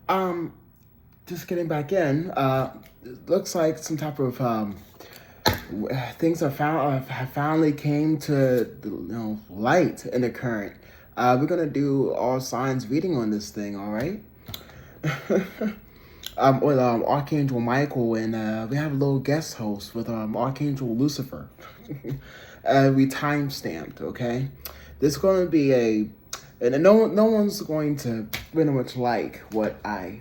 Um, just getting back in. It looks like some type of things have finally came to light in the current. We're gonna do all signs reading on this thing. All right. With Archangel Michael, and we have a little guest host with Archangel Lucifer. We time stamped. Okay, this is going to be and no one's going to pretty much like what I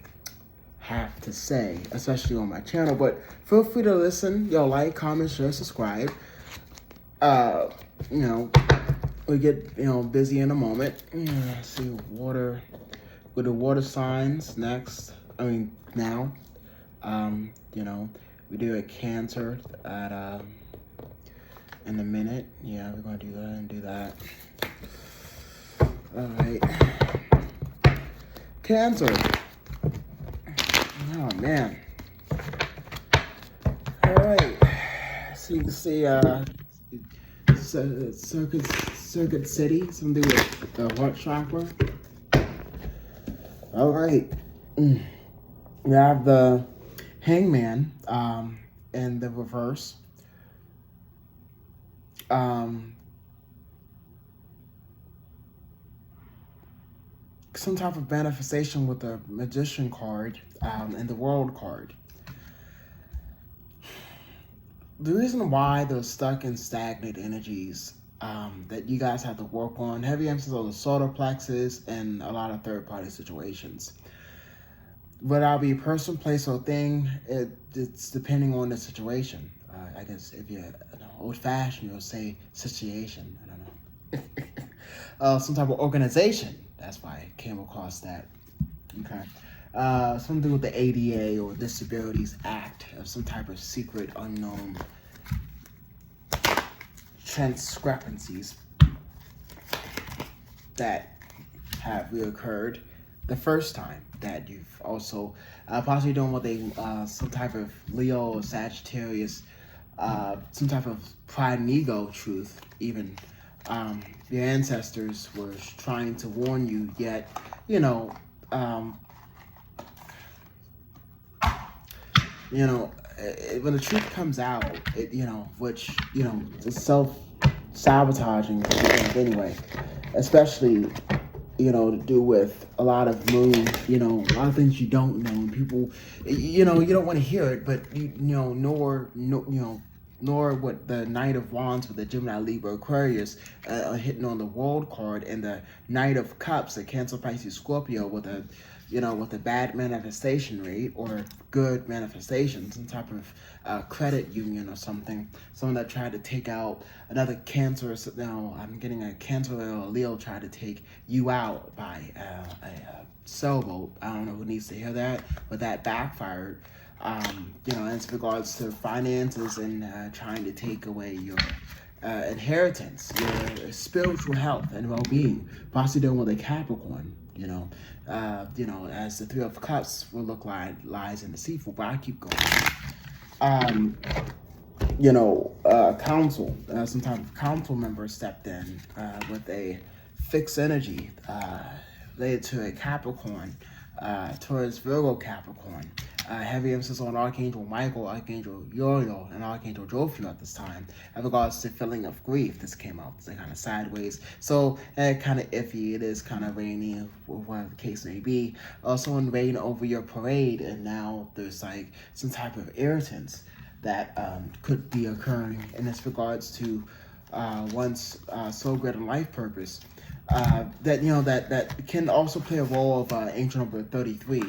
have to say, especially on my channel. But feel free to listen. Like, comment, share, subscribe. We get busy in a moment. Let's see, water with the water signs next. Now. We do a Cancer at in a minute. Yeah, we're gonna do that and do that. All right, Cancer. Oh man. All right. So you can see Circuit City, something with the heart chakra. All right. We have the Hangman in the reverse. Some type of manifestation with the Magician card and the World card. The reason why those stuck and stagnant energies that you guys have to work on, heavy emphasis on the solar plexus and a lot of third-party situations. Whether it be person, place, or thing, it's depending on the situation. I guess if you're old-fashioned, you'll say situation. I don't know. Some type of organization. That's why I came across that. Okay. Something to do with the ADA or Disabilities Act, of some type of secret, unknown discrepancies that have reoccurred the first time that you've also possibly done with some type of Leo or Sagittarius, some type of pride and ego truth. Even your ancestors were trying to warn you, yet when the truth comes out, which it's self-sabotaging anyway, especially to do with a lot of moon, a lot of things you don't know, and people, you don't want to hear it, but nor what the Knight of Wands with the Gemini, Libra, Aquarius hitting on the World card, and the Knight of Cups, the Cancer, Pisces, Scorpio with a bad manifestation rate or good manifestation, some type of credit union or something. Someone that tried to take out another Cancer. I'm getting a Cancer or a Leo tried to take you out by a sailboat. I don't know who needs to hear that, but that backfired. As regards to finances and trying to take away your inheritance, your spiritual health and well-being, possibly dealing with a Capricorn. As the Three of Cups will look like lies in the seafood, but I keep going. Council, some type of council member stepped in with a fixed energy related to a Capricorn, towards Virgo Capricorn. Heavy emphasis on Archangel Michael, Archangel Uriel, and Archangel Jophiel at this time. In regards to feeling of grief, this came out kind of sideways. So, kind of iffy. It is kind of rainy, whatever the case may be. Someone rained over your parade, and now there's some type of irritants that could be occurring in this regards to one's soul, grid, and life purpose. That can also play a role of angel number 33,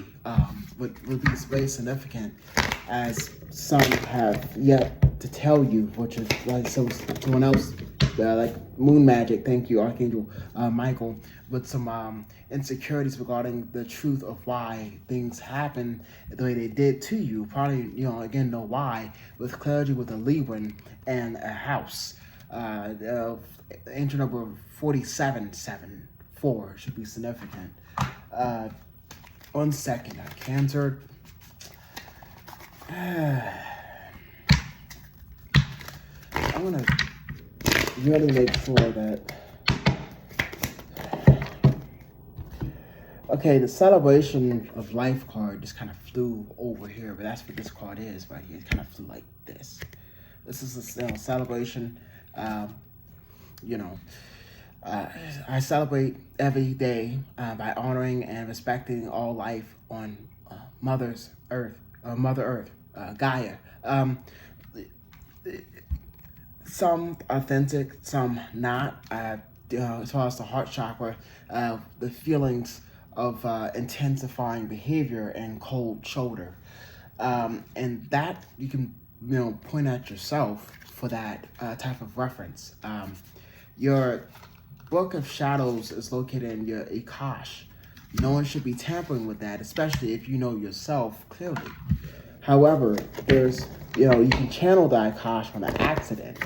would be very significant, as some have yet to tell you, which is like someone else, like moon magic. Thank you, Archangel Michael, with some insecurities regarding the truth of why things happen the way they did to you. Probably again know why, with clarity with a Libra and a house. Angel number 4774 should be significant. 1 second, I Cancer. I'm gonna really make sure that Okay, the celebration of life card just kind of flew over here, but that's what this card is right here. It kind of flew like this. This is a celebration. You know, I celebrate every day by honoring and respecting all life on Mother Earth, Gaia. Some authentic, some not. As far as the heart chakra, the feelings of intensifying behavior and cold shoulder, and that you can point at yourself for that type of reference. Your book of shadows is located in your Akash. No one should be tampering with that, especially if you know yourself clearly. However, there's, you can channel the Akash on an accident.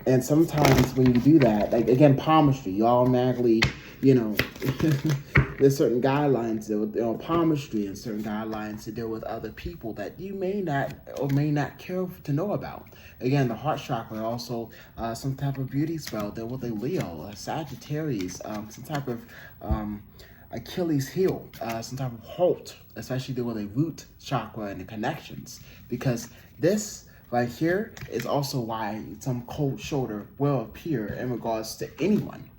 And sometimes when you do that, like again, palmistry, you automatically, there's certain guidelines to deal with palmistry and certain guidelines to deal with other people that you may not or may not care to know about. Again, the heart chakra, also some type of beauty spell, deal with a Leo, a Sagittarius, some type of Achilles heel, some type of halt, especially deal with a root chakra and the connections, because this right here is also why some cold shoulder will appear in regards to anyone.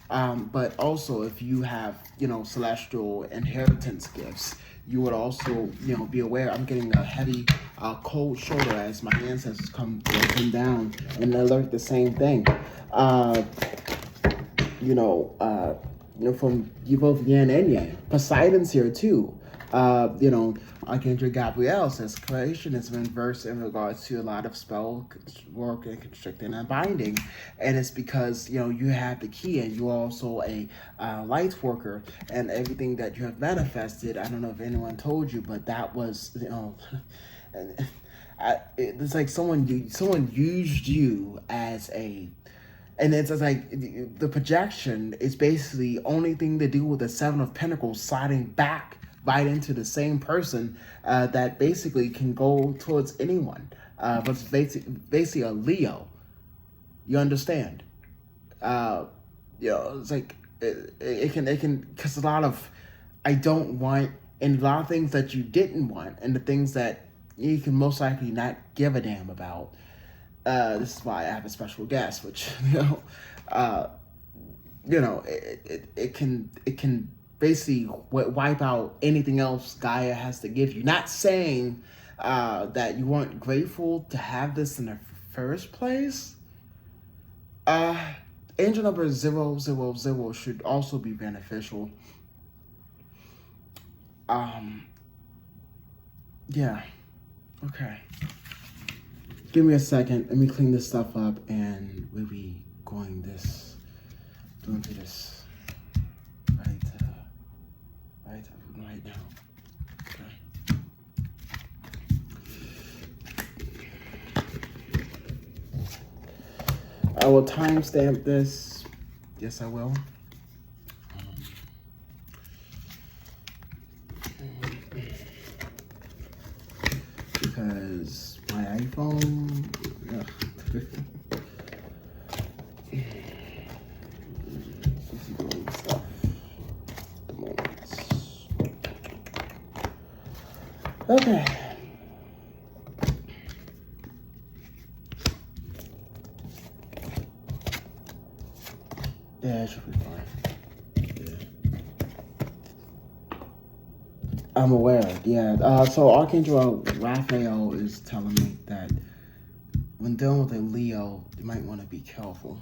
But also if you have, celestial inheritance gifts, you would also, be aware. I'm getting a heavy cold shoulder as my ancestors come down and alert the same thing. From you both yin and yang. Poseidon's here too. Archangel Gabriel says creation is inverse in regards to a lot of spell work and constricting and binding, and it's because you have the key and you're also a light worker, and everything that you have manifested. I don't know if anyone told you, but that was it's like someone used you as a. And it's like the projection is basically only thing to do with the Seven of Pentacles sliding back right into the same person that basically can go towards anyone. But it's basically a Leo. You understand? It's like it can because a lot of I don't want, and a lot of things that you didn't want, and the things that you can most likely not give a damn about. This is why I have a special guest, which it can basically wipe out anything else Gaia has to give you. Not saying that you weren't grateful to have this in the first place. Angel number 000 should also be beneficial. Yeah. Okay. Give me a second. Let me clean this stuff up, and we'll be doing this right now. Okay. I will timestamp this. Yes, I will. Because my iPhone. Okay. Yeah, it should be fine. I'm aware. Yeah. So Archangel Raphael is telling me that when dealing with a Leo, you might want to be careful.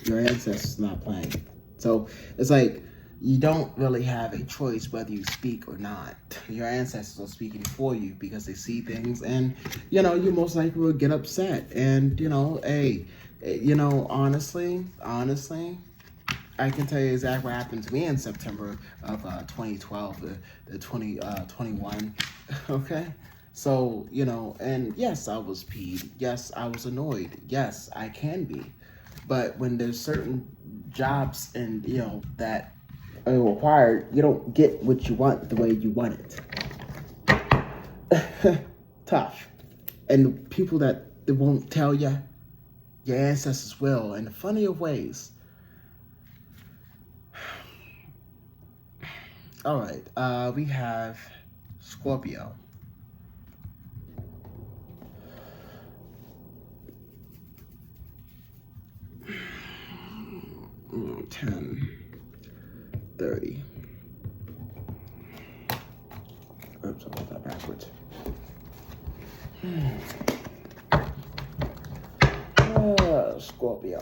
Your ancestors not playing. So it's like you don't really have a choice whether you speak or not. Your ancestors are speaking for you because they see things, and you most likely will get upset. And honestly, I can tell you exactly what happened to me in September of 2012, the 2021. Okay. So, and yes, I was peeved. Yes, I was annoyed. Yes, I can be. But when there's certain jobs and, that are required, you don't get what you want the way you want it. Tough. And people that they won't tell you, your ancestors will, in funny of ways. All right. We have Scorpio. Mm, 10:30. Oops, I got that backwards. Scorpio.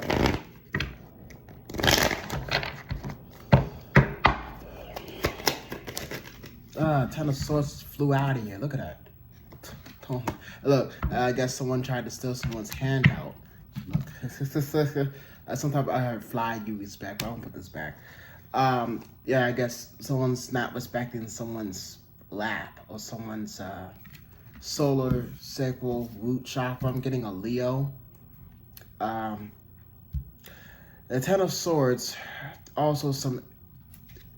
Ten of Swords flew out of here. Look at that. Look, I guess someone tried to steal someone's hand out. Look, some type I heard fly you respect, but I won't put this back. Yeah, I guess someone's not respecting someone's lap or someone's solar sacral root chakra. I'm getting a Leo. The Ten of Swords, also some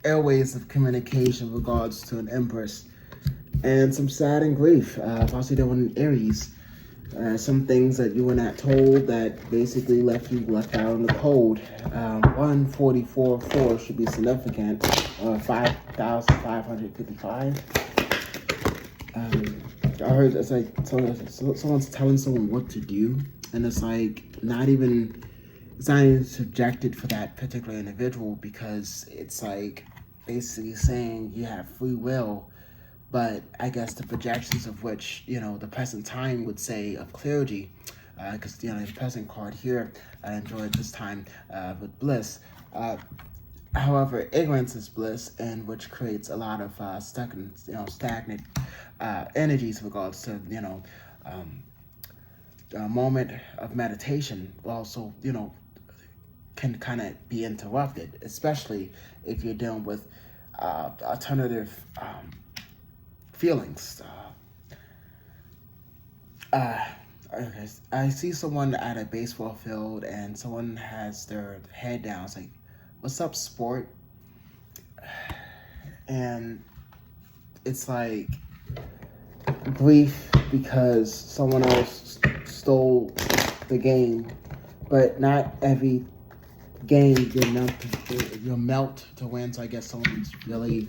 airways of communication in regards to an Empress, and some sad and grief, possibly there in Aries. Some things that you were not told that basically left out in the cold. 144.4 should be significant. 5,555. I heard it's like someone's telling someone what to do, and it's like it's not even subjected for that particular individual, because it's like basically saying you have free will, but I guess the projections of which, the present time would say of clergy, because, the present card here, I enjoyed this time with bliss. However, ignorance is bliss, and which creates a lot of stagnant energies in regards to, a moment of meditation also, can kind of be interrupted, especially if you're dealing with alternative feelings. Okay, I see someone at a baseball field and someone has their head down. It's like, what's up, sport? And it's like grief because someone else stole the game, but not every game you'll melt to win. So I guess someone's really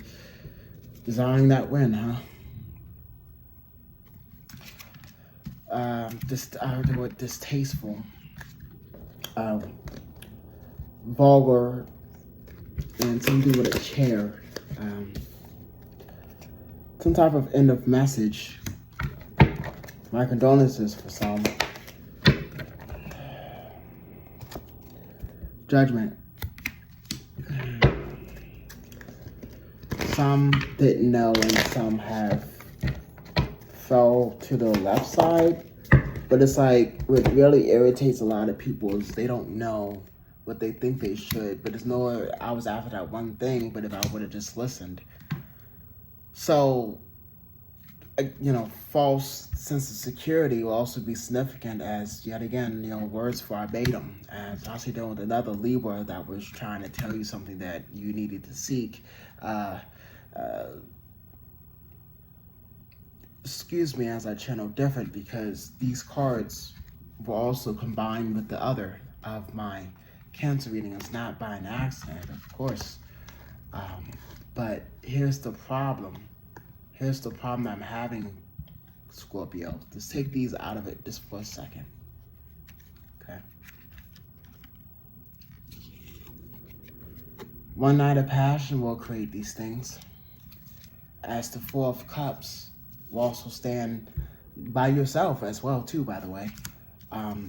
desiring that win, huh? The word distasteful, vulgar, and something with a chair. Some type of end of message. My condolences for some. Judgment. Some didn't know, and some have fell to the left side. But it's like, what really irritates a lot of people is they don't know what they think they should. But it's no, I was after that one thing, but if I would have just listened. So, false sense of security will also be significant as, yet again, words verbatim. And possibly dealing with another Libra that was trying to tell you something that you needed to seek. Excuse me as I channel different, because these cards were also combined with the other of my Cancer reading. It's not by an accident, of course. But here's the problem. Here's the problem I'm having, Scorpio. Just take these out of it just for a second. Okay. One night of passion will create these things. As the Four of Cups will also stand by yourself as well, too, by the way.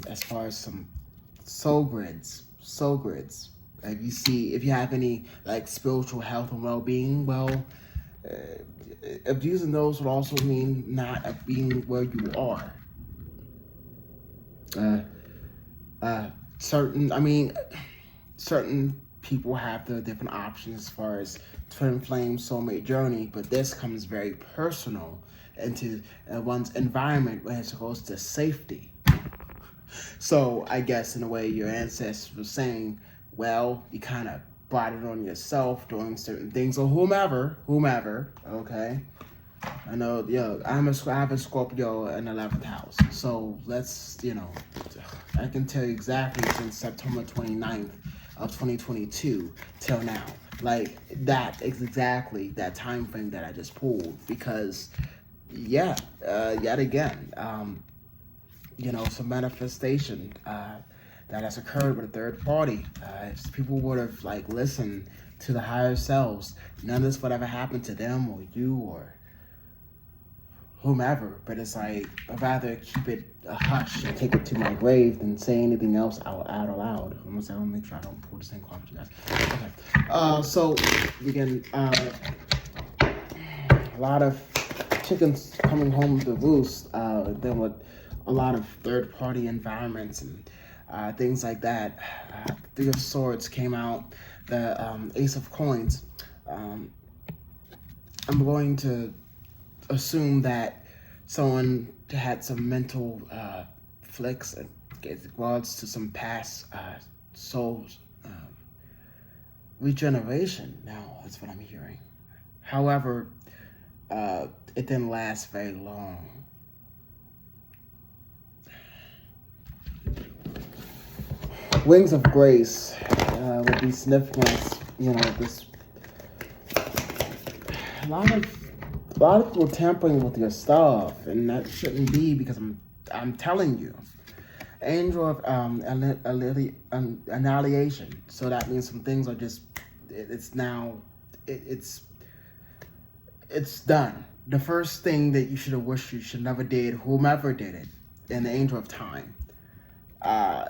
As far as some soul grids. If you have any spiritual health and well-being, abusing those would also mean not being where you are. Certain people have their different options as far as twin flame soulmate journey, but this comes very personal into one's environment when it goes to safety. So I guess in a way your ancestors were saying, well, you kind of brought it on yourself doing certain things, or whomever, okay? I know, I have a Scorpio in 11th house. So let's, I can tell you exactly since September 29th of 2022 till now. Like, that is exactly that time frame that I just pulled. Because, yeah, yet again, some manifestation that has occurred with a third party. If people would have, like, listened to the higher selves, none of this would ever happen to them or you or whomever. But it's like, I'd rather keep it a hush and take it to my grave than say anything else out loud. I'm gonna make sure I don't pull the same card for you guys. Okay. So we can a lot of chickens coming home to roost. Then with a lot of third party environments and things like that. Three of Swords came out. The Ace of Coins. I'm going to assume that someone had some mental flicks in regards to some past souls regeneration. Now, that's what I'm hearing. However, it didn't last very long. Wings of Grace would be significant. This a lot of people tampering with your stuff, and that shouldn't be, because I'm telling you. Angel of annihilation. So that means some things are just, it's done. The first thing that you should have wished you should never did, whomever did it, and the Angel of Time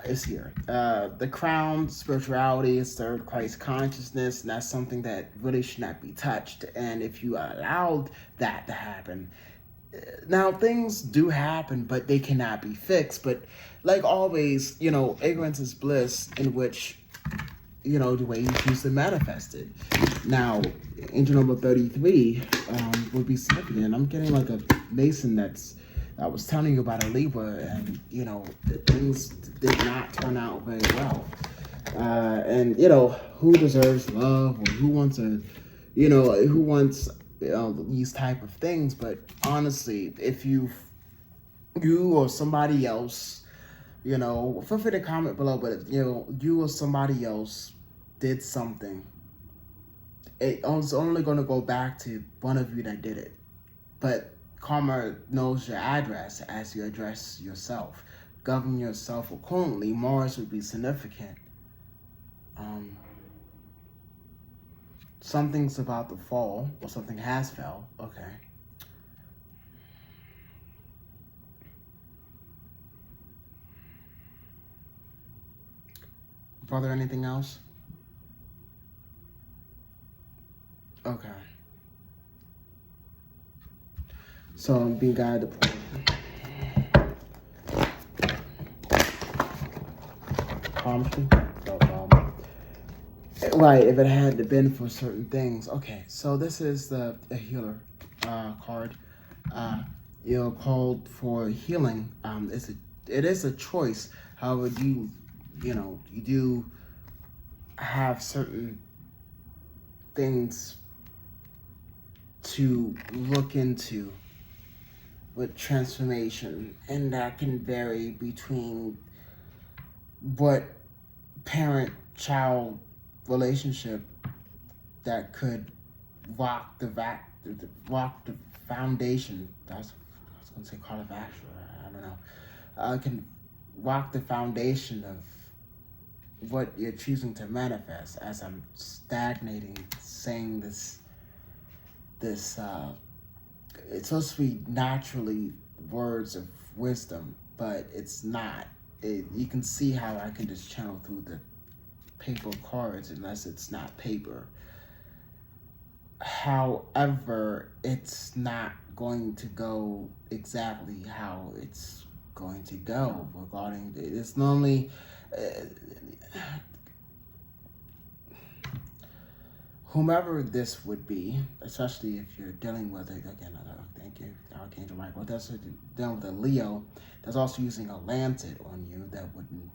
is here. The Crown, spirituality, is third Christ consciousness, and that's something that really should not be touched. And if you allowed that to happen, now things do happen, but they cannot be fixed. But like always, ignorance is bliss, in which, the way you choose to manifest it. Now, angel number 33 would be significant. I'm getting like a Mason I was telling you about a Libra, and, things did not turn out very well. And, who deserves love, or who wants these type of things. But honestly, if you or somebody else, feel free to comment below, but if, you or somebody else did something, it's only going to go back to one of you that did it. But karma knows your address as you address yourself. Govern yourself accordingly. Mars would be significant. Something's about to fall, or something has fell. Okay. Brother, anything else? Okay. So I'm being guided to palmistry. Right, if it had been for certain things. Okay, so this is the healer card. Called for healing. It is a choice. However, you do have certain things to look into with transformation, and that can vary between what parent-child relationship that could rock the foundation. I was going to say call of action. I don't know. Can rock the foundation of what you're choosing to manifest. As I'm stagnating, saying this it's supposed to be naturally words of wisdom, but it's not. You can see how I can just channel through the paper cards unless it's not paper. However, it's not going to go exactly how it's going to go regarding it's normally whomever this would be, especially if you're dealing with it again. Thank you, Archangel Michael. That's dealing with a Leo that's also using a lancet on you. That wouldn't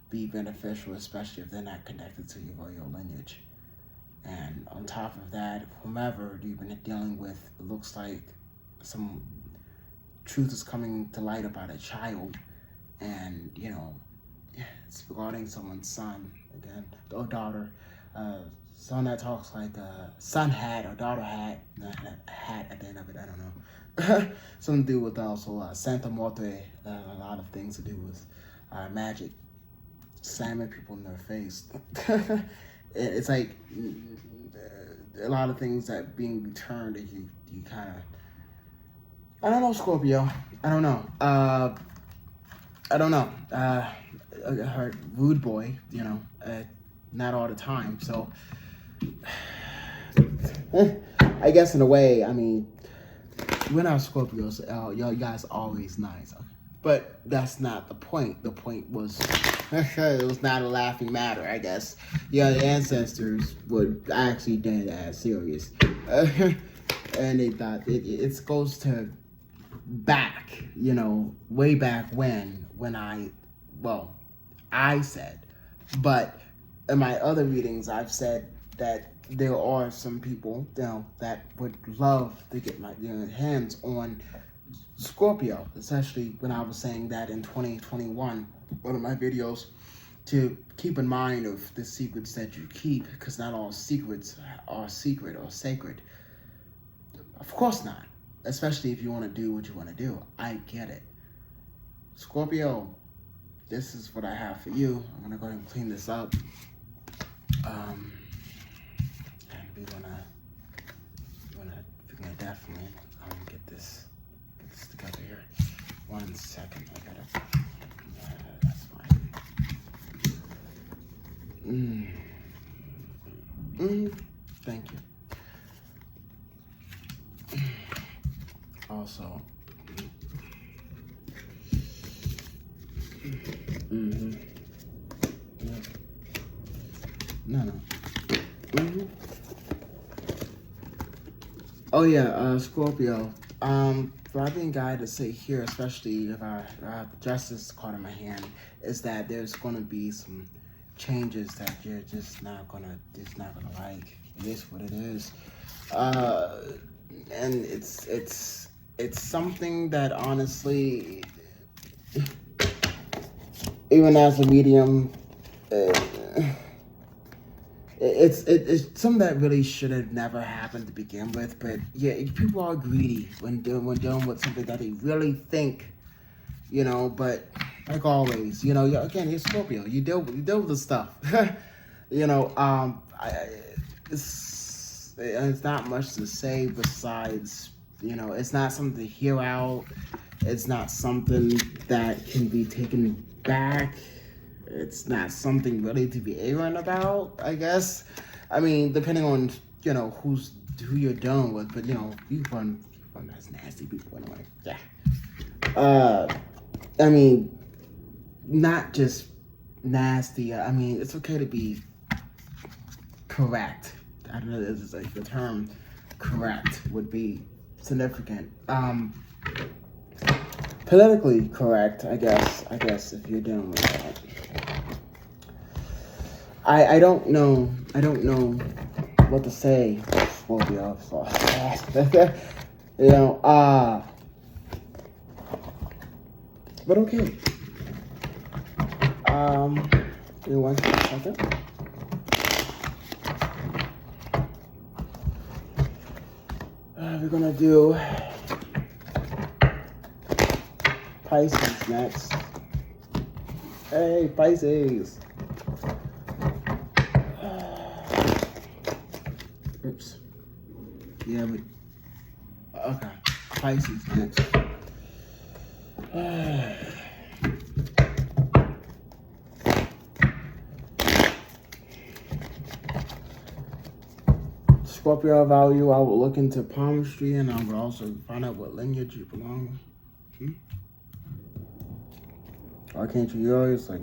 be beneficial, especially if they're not connected to your royal lineage. And on top of that, whomever you've been dealing with, it looks like some truth is coming to light about a child, and it's regarding someone's son again or daughter. song that talks like son had or daughter had, not a hat at the end of it, I don't know. Something to do with also Santa Muerte, a lot of things to do with magic, slamming people in their face. It's like a lot of things that being returned that you kind of, I don't know, Scorpio. I don't know. I heard rude boy, you know, not all the time. So I guess in a way, I mean, we're not Scorpios. You guys are always nice. But that's not the point. The point was, it was not a laughing matter, I guess. Yeah, the ancestors were actually dead ass serious. And they thought, it goes to back, you know, way back when I said, but in my other readings, I've said that there are some people, you know, that would love to get my hands on Scorpio, especially when I was saying that in 2021, one of my videos, to keep in mind of the secrets that you keep, because not all secrets are secret or sacred. Of course not, especially if you want to do what you want to do. I get it. Scorpio, this is what I have for you. I'm going to go ahead and clean this up. And we're gonna definitely get this together here. 1 second, I gotta. That's fine. Thank you. Also. No. Oh yeah, Scorpio. What I've been guided to say here, especially if I have justice card in my hand, is that there's gonna be some changes that you're just not gonna like. It is what it is. And it's something that honestly, even as a medium, it's something that really should have never happened to begin with. But yeah, people are greedy when dealing with something that they really think, you know. But like always, you know, again, you're Scorpio. You deal with the stuff, you know. It's not much to say besides, you know, it's not something to hear out. It's not something that can be taken back. It's not something really to be ignorant about, I guess. I mean, depending on, you know, who you're dealing with, but, you know, people that's nasty people anyway. Yeah. I mean, not just nasty. I mean, it's okay to be correct. I don't know, this is like the term correct would be significant. Politically correct, I guess, if you're dealing with that. I don't know what to say, Scorpio, so, you know, but okay. Give me 1 second. We're gonna do Pisces next. Hey, Pisces. Oops. Yeah, okay. Pisces next. Scorpio value, I will look into palmistry and I will also find out what lineage you belong. Archangel Uriel, like,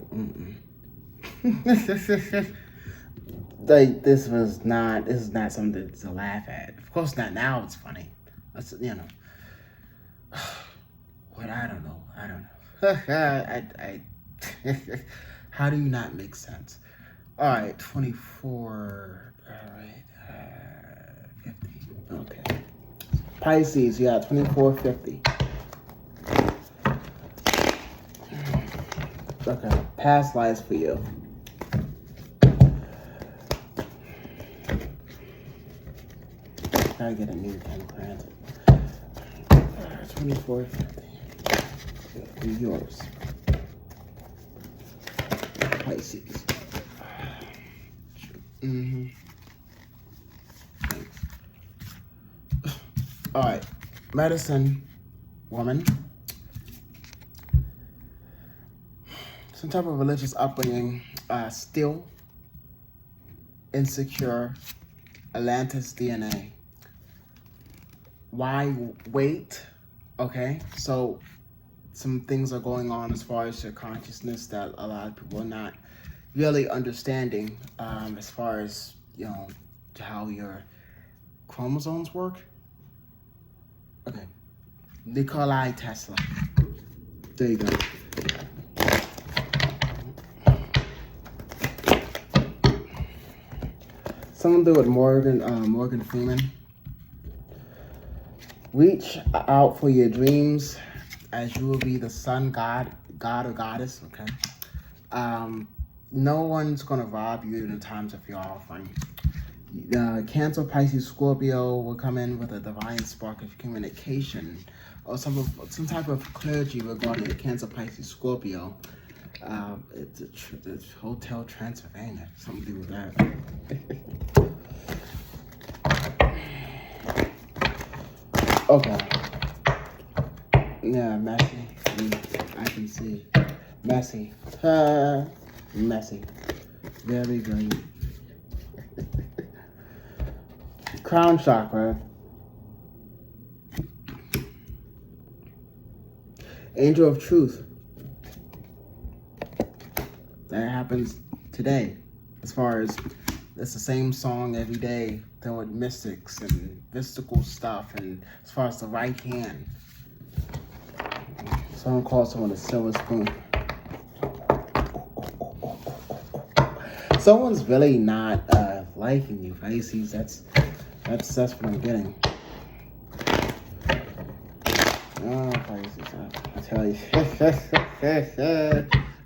like, this is not something to laugh at. Of course not now, it's funny. That's, you know. What, I don't know. How do you not make sense? All right, 24, all right, 50, okay. Pisces, yeah, 2450. Okay, past lives for you. Gotta get a new pen granted. 2450. Yours. Pisces. Alright. Medicine woman. Some type of religious upbringing. Still insecure. Atlantis DNA. Why wait? Okay, so some things are going on as far as your consciousness that a lot of people are not really understanding, as far as, you know, how your chromosomes work. Okay, Nikolai Tesla. There you go. Something to do with Morgan Freeman. Reach out for your dreams, as you will be the sun god or goddess. Okay. No one's gonna rob you in the times of your offering. Cancer, Pisces, Scorpio will come in with a divine spark of communication, or some type of clergy regarding the Cancer, Pisces, Scorpio. It's Hotel Transylvania, something to do with that. Okay. Yeah, messy. I can see. Messy. Messy. Very great. Crown chakra. Angel of Truth. That happens today. As far as it's the same song every day, dealing with mystics and mystical stuff, and as far as the right hand. Someone calls someone a silver spoon. Someone's really not liking you, Pisces. That's what I'm getting. Oh, Pisces, I tell you.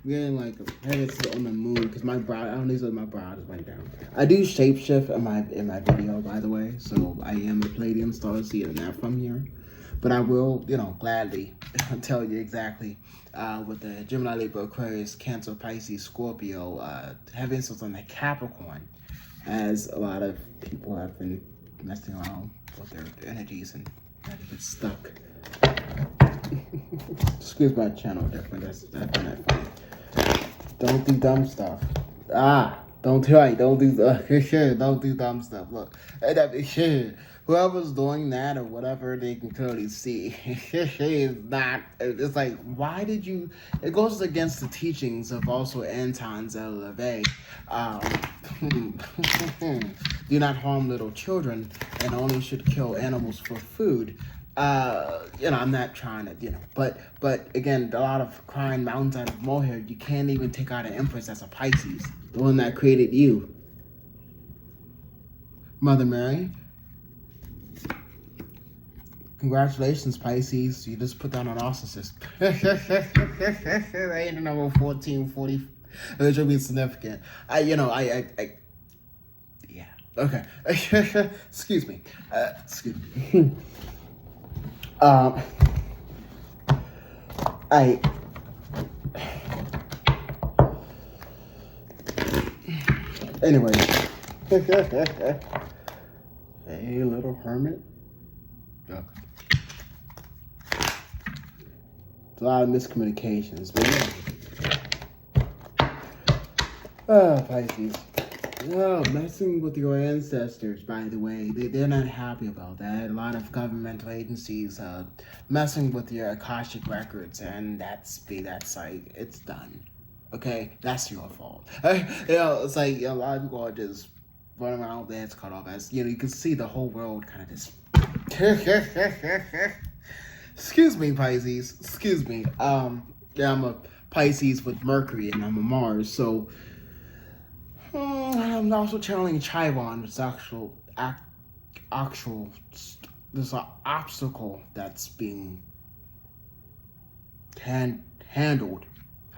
I'm getting like a headache on the moon because my brow. I don't know what my brow is right down. I do shapeshift in my video, by the way. So I am a Palladium star seed and not from here. But I will, you know, gladly tell you exactly with the Gemini, Libra, Aquarius, Cancer, Pisces, Scorpio, heavy influence on the Capricorn, as a lot of people have been messing around with their energies and trying to get stuck. Excuse my channel different. That's funny. Don't do dumb stuff. Don't do dumb stuff. Look, whoever's doing that or whatever, they can clearly see. It's not. It's like, why did you? It goes against the teachings of also Anton's LLV. Do not harm little children, and only should kill animals for food. You know, I'm not trying to, you know, but again, a lot of crying mountains out of molehill. You can't even take out an empress that's a Pisces, the one that created you, Mother Mary. Congratulations, Pisces. You just put down an narcissist. That ain't the number 1440. It should be significant. Yeah. Okay. Excuse me. Anyway. Hey, little hermit. Okay. It's a lot of miscommunications, but yeah. Pisces. No, messing with your ancestors, by the way. They're not happy about that. A lot of governmental agencies messing with your Akashic records, and that's like, it's done. Okay? That's your fault. You know, it's like, a lot of people are just running around with their heads cut off, as, you know, you can see the whole world kind of just... Excuse me, Pisces. Excuse me. Yeah, I'm a Pisces with Mercury, and I'm a Mars, so... I'm also channeling Chiron. It's there's an obstacle that's being handled,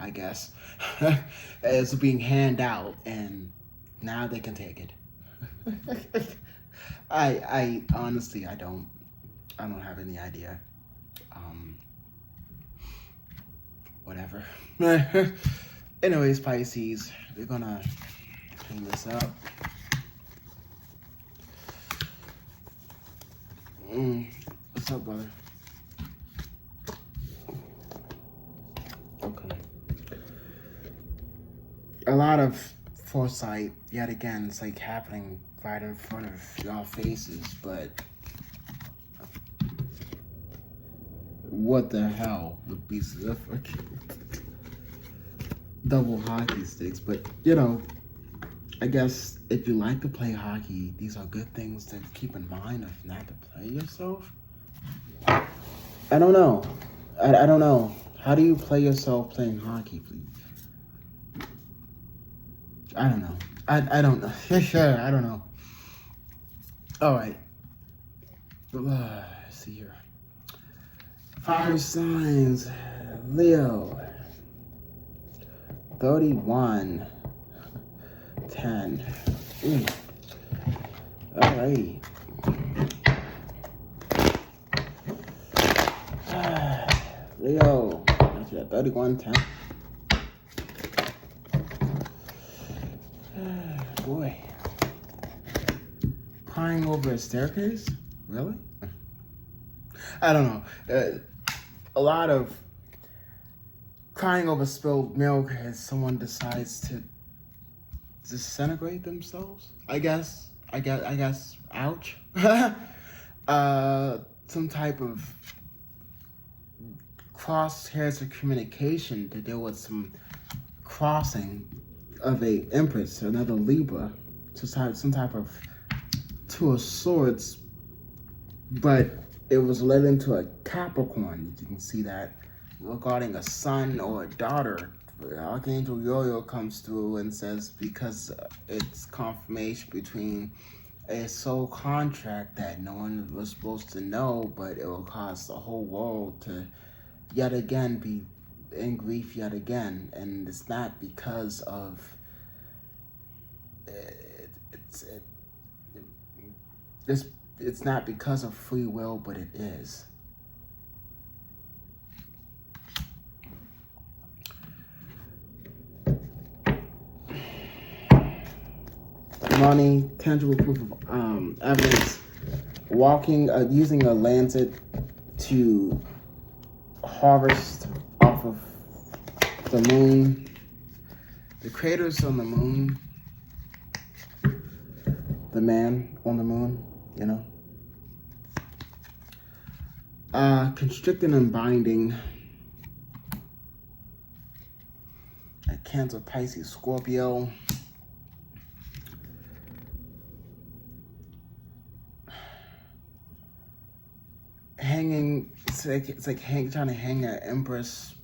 I guess. It's being handed out, and now they can take it. I honestly, I don't have any idea. Whatever. Anyways, Pisces, we're gonna clean this up. What's up, brother? Okay. A lot of foresight, yet again, it's like happening right in front of y'all faces, but what the hell with these double hockey sticks? But you know, I guess if you like to play hockey, these are good things to keep in mind of not to play yourself. I don't know. I don't know. How do you play yourself playing hockey, please? I don't know. I don't know. Sure, I don't know. All right. Let's see here. Fire signs. Leo. 31. 10. Alrighty. Leo. 31, 10. Boy. Crying over a staircase? Really? I don't know. A lot of crying over spilled milk as someone decides to disintegrate themselves. I guess. Ouch. Some type of crosshairs of communication to deal with some crossing of a Empress, another Libra, some type of Two of Swords, but it was led into a Capricorn. You can see that regarding a son or a daughter. Archangel Yo-Yo comes through and says because it's confirmation between a soul contract that no one was supposed to know, but it will cause the whole world to yet again be in grief yet again. And it's not because of it's not because of free will, but it is. Money, tangible proof of evidence, walking, using a lancet to harvest off of the moon, the craters on the moon, the man on the moon, you know. Constricting and binding. Cancer, Pisces, Scorpio. Hanging, it's like trying to hang an Empress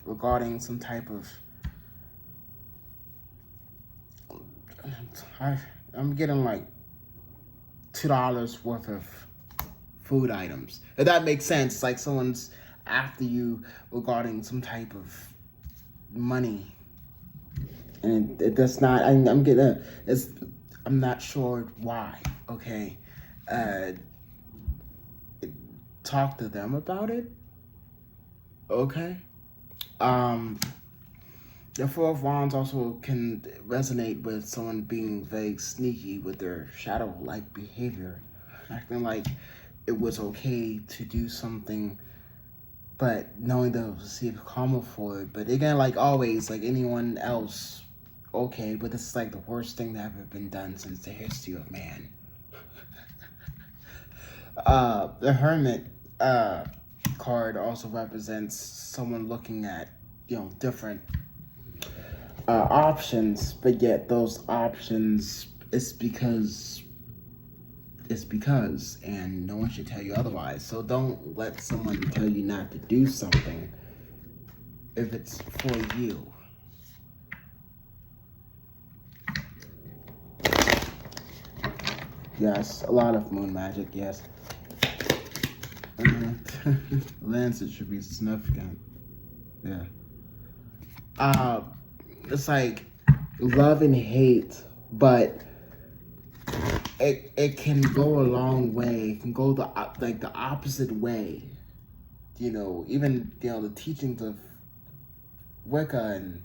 regarding some type of. I'm getting like $2 worth of food items. If that makes sense, like someone's after you regarding some type of money, and it does not. I'm getting. I'm not sure why. Okay. Talk to them about it. Okay. The Four of Wands also can resonate with someone being very sneaky with their shadow-like behavior, acting like it was okay to do something, but knowing they'll receive karma for it. But again, like always, like anyone else, okay, but this is like the worst thing that ever been done since the history of man. The Hermit card also represents someone looking at, different options, but yet those options, it's because, and no one should tell you otherwise. So don't let someone tell you not to do something if it's for you. Yes, a lot of moon magic, yes. Lancet should be significant. Yeah. It's like love and hate, but it can go a long way. It can go the opposite way. You know, even the teachings of Wicca and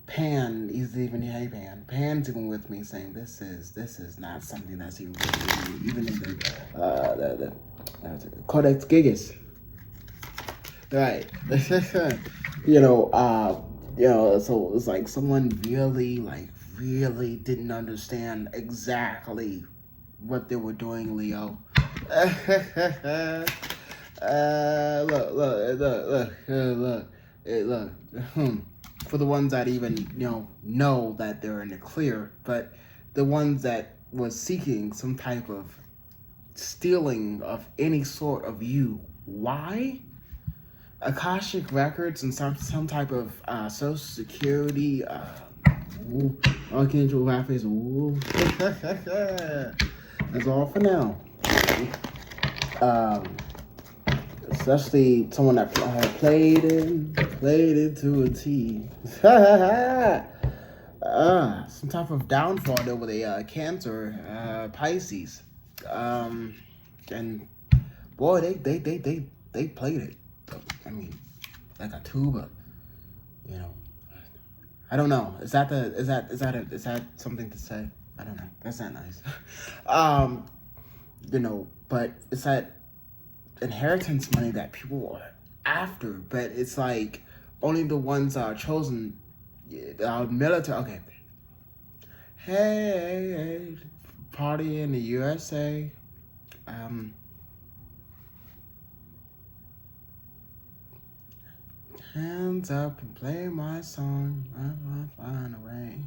Pan is even Pan's even with me saying this is not something that's even good. Even in the Codex Gigas, right? So it's like someone really didn't understand exactly what they were doing, Leo. Look. For the ones that even know that they're in the clear, but the ones that was seeking some type of stealing of any sort of you, why? Akashic records and some type of social security. Archangel Raphael's. That's all for now. Especially someone that played it to a T. Some type of downfall over the Cancer, Pisces, and boy, they played it. I mean, like a tuba, I don't know. Is that something to say? I don't know. That's not nice. But it's that inheritance money that people are after, but it's like only the ones that are chosen, military. Okay. Hey, party in the USA. Hands up and play my song. I'll find a way.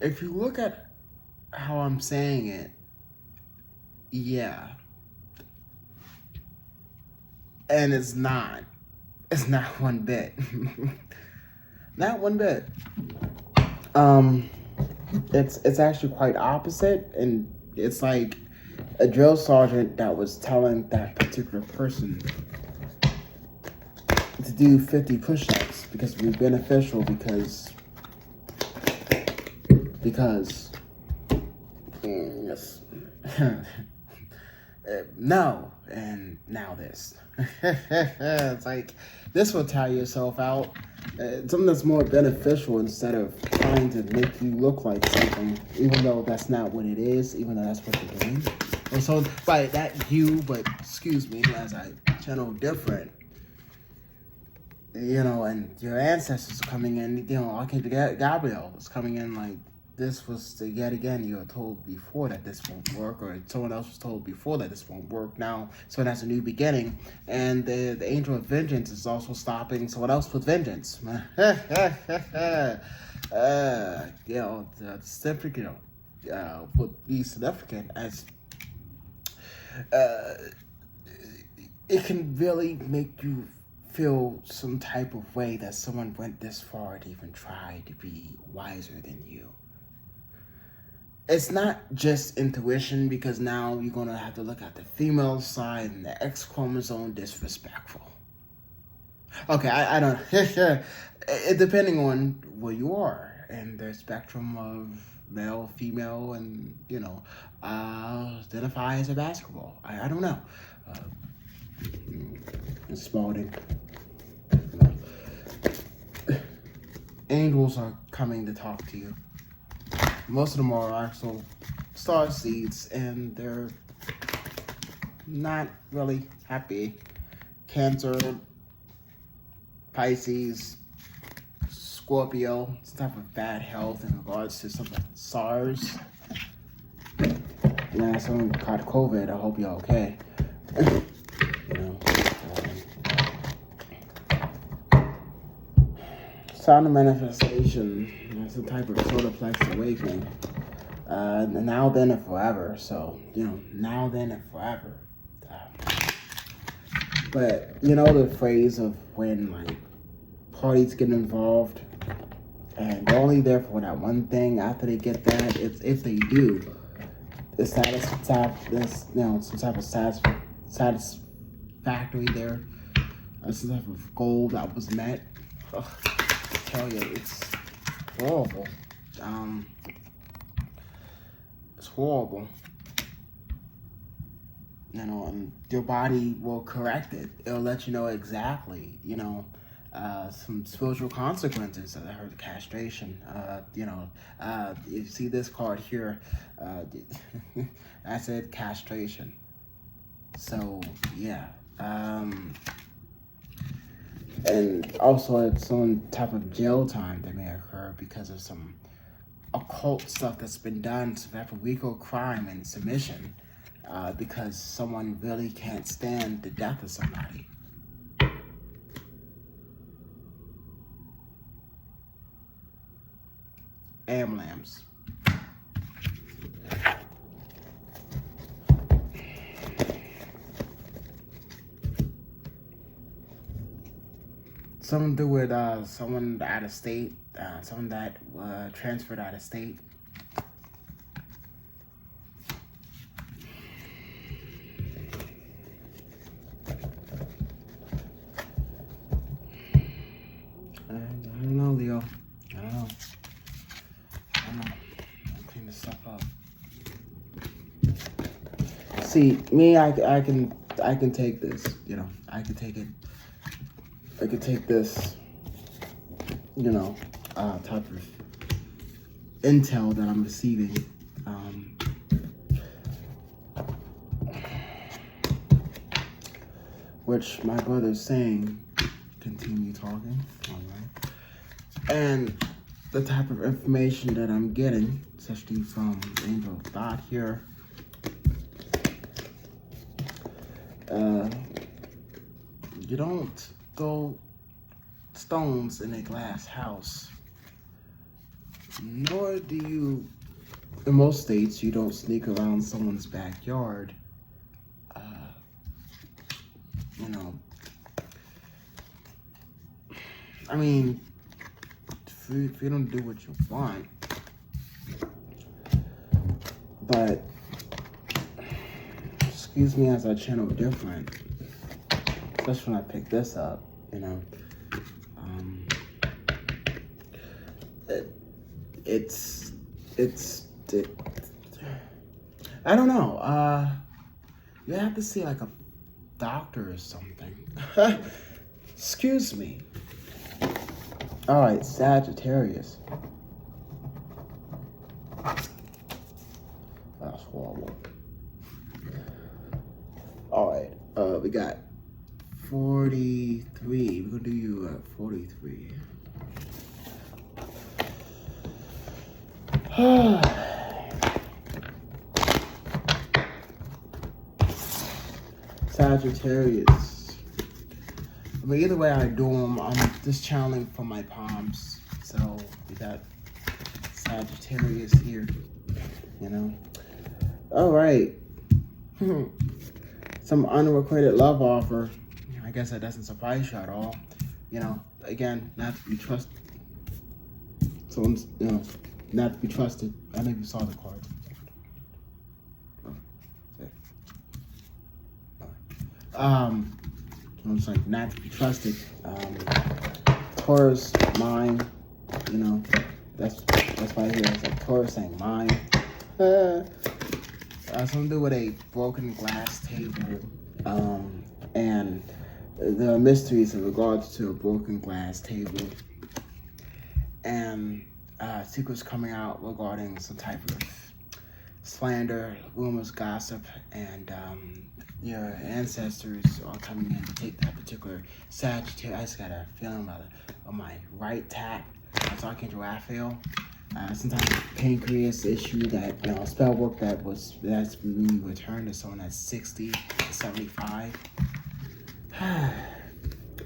If you look at how I'm saying it, yeah. And it's not one bit. Not one bit. It's actually quite opposite, and it's like a drill sergeant that was telling that particular person to do 50 push-ups because it would be beneficial because yes. No, and now this. It's like, this will tire yourself out. Something that's more beneficial instead of trying to make you look like something, even though that's not what it is, even though that's what you're doing. And so, by that but excuse me, as I channel different, and your ancestors coming in, Archangel Gabriel was coming in like, this was yet again, you were told before that this won't work, or someone else was told before that this won't work now, so that's a new beginning. And the angel of vengeance is also stopping someone else with vengeance. Significant, would be significant as it can really make you feel some type of way that someone went this far to even try to be wiser than you. It's not just intuition, because now you're going to have to look at the female side and the X chromosome disrespectful. Okay, I don't it depending on where you are and the spectrum of male, female, and, identify as a basketball. I don't know. Spalding. Angels are coming to talk to you. Most of them are actual star seeds, and they're not really happy. Cancer, Pisces, Scorpio, some type of bad health in regards to some SARS. Yeah, someone caught COVID. I hope you're okay. Sound of manifestation. It's a type of solar plexus awakening. Now, then, and forever. So, now, then, and forever. But, the phrase of when, parties get involved and they're only there for that one thing. After they get that, if they do, the status, some type of satisfactory there. Some type of goal that was met. Ugh. Tell you, it's horrible. It's horrible. You know, and your body will correct it. It'll let you know exactly, you know, some spiritual consequences. I heard castration. You see this card here. I said castration. So, yeah. And also it's some type of jail time that may occur because of some occult stuff that's been done, some type of legal crime and submission, because someone really can't stand the death of somebody. Lambs. Something to do with someone out of state, someone that transferred out of state. I don't know, Leo. I don't know. I'll clean this stuff up. See, me, I can take this. You know, I can take it. I could take this, you know, type of intel that I'm receiving. Which my brother's saying, continue talking, all right. And the type of information that I'm getting, especially from Angel Dot here, you don't throw stones in a glass house, nor do you, in most states, you don't sneak around someone's backyard. You know, I mean, if you don't do what you want, but excuse me as I channel different, especially when I pick this up, you know. I don't know. You have to see like a doctor or something. Excuse me. All right, Sagittarius. That's horrible. All right, we got 43. We're gonna do you at 43. Sagittarius. I mean, either way I do them, I'm just channeling from my palms. So we got Sagittarius here, you know. All right. Some unrequited love offer. I guess that doesn't surprise you at all. You know, again, not to be trusted. Someone's, you know, not to be trusted. I know you saw the cards. It's like not to be trusted. Taurus, mine. You know, that's why here it's like Taurus saying mine. Something to do with a broken glass table, and the mysteries in regards to a broken glass table, and secrets coming out regarding some type of slander, rumors, gossip, and your ancestors are coming in to take that particular Sagittarius. I just got a feeling about it on my right tap. That's Archangel Raphael. Some type of pancreas issue that, you know, spell work that's being returned to someone that's 60 to 75. A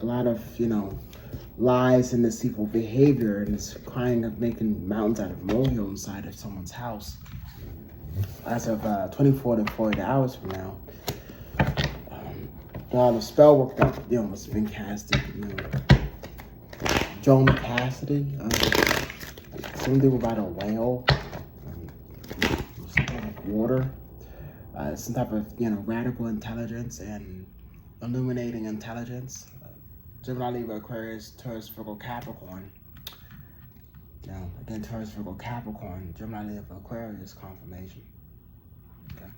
lot of, you know, lies and deceitful behavior, and it's crying of making mountains out of molehill inside of someone's house. As of 24 to 40 hours from now, a lot of spell work that, you know, has been casted. You know, Joan Cassidy, something about a whale, some type of water, some type of, you know, radical intelligence and illuminating intelligence. Gemini, Libra, Aquarius, Taurus, Virgo, Capricorn. You know, again, Taurus, Virgo, Capricorn, Gemini, Libra, Aquarius confirmation. Okay.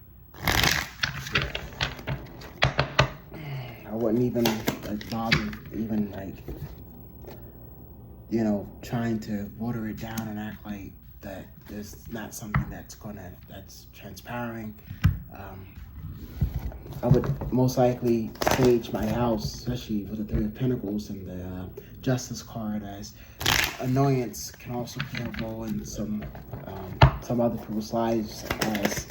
I wouldn't even like bother even like, you know, trying to water it down and act like that there's not something that's transpiring. I would most likely stage my house, especially with the Three of Pentacles and the Justice card, as annoyance can also play a role in some other people's lives as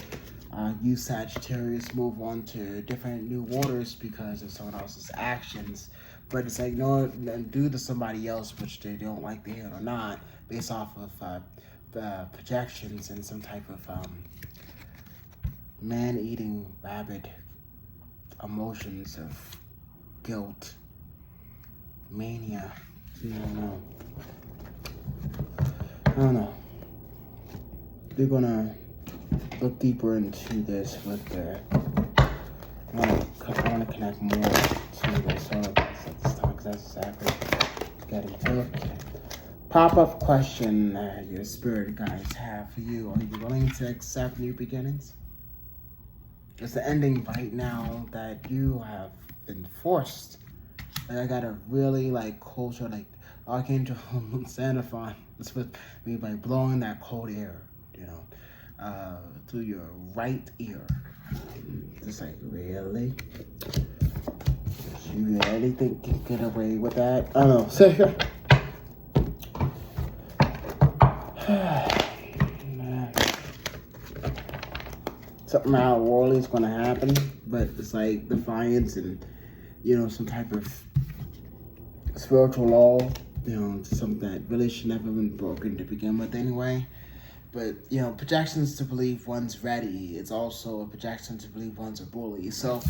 you Sagittarius move on to different new waters because of someone else's actions. But it's like, no, due to somebody else, which they don't like to hear or not, based off of the projections and some type of man-eating rabid emotions of guilt, mania. I don't know. They're gonna look deeper into this with their. I want to connect more to this at this time because that's exactly getting to it. Pop-up question your spirit guides have for you. Are you willing to accept new beginnings? It's the ending right now that you have been forced. Like, I got a really like culture, like Archangel Xenophon. It's with me by blowing that cold air, you know, through your right ear. It's like, really? You really think you can get away with that? I don't know. Man. Something out of worldly is going to happen, but it's like defiance and, you know, some type of spiritual law, you know, something that really should never have been broken to begin with anyway. But, you know, projections to believe one's ready. It's also a projection to believe one's a bully. So,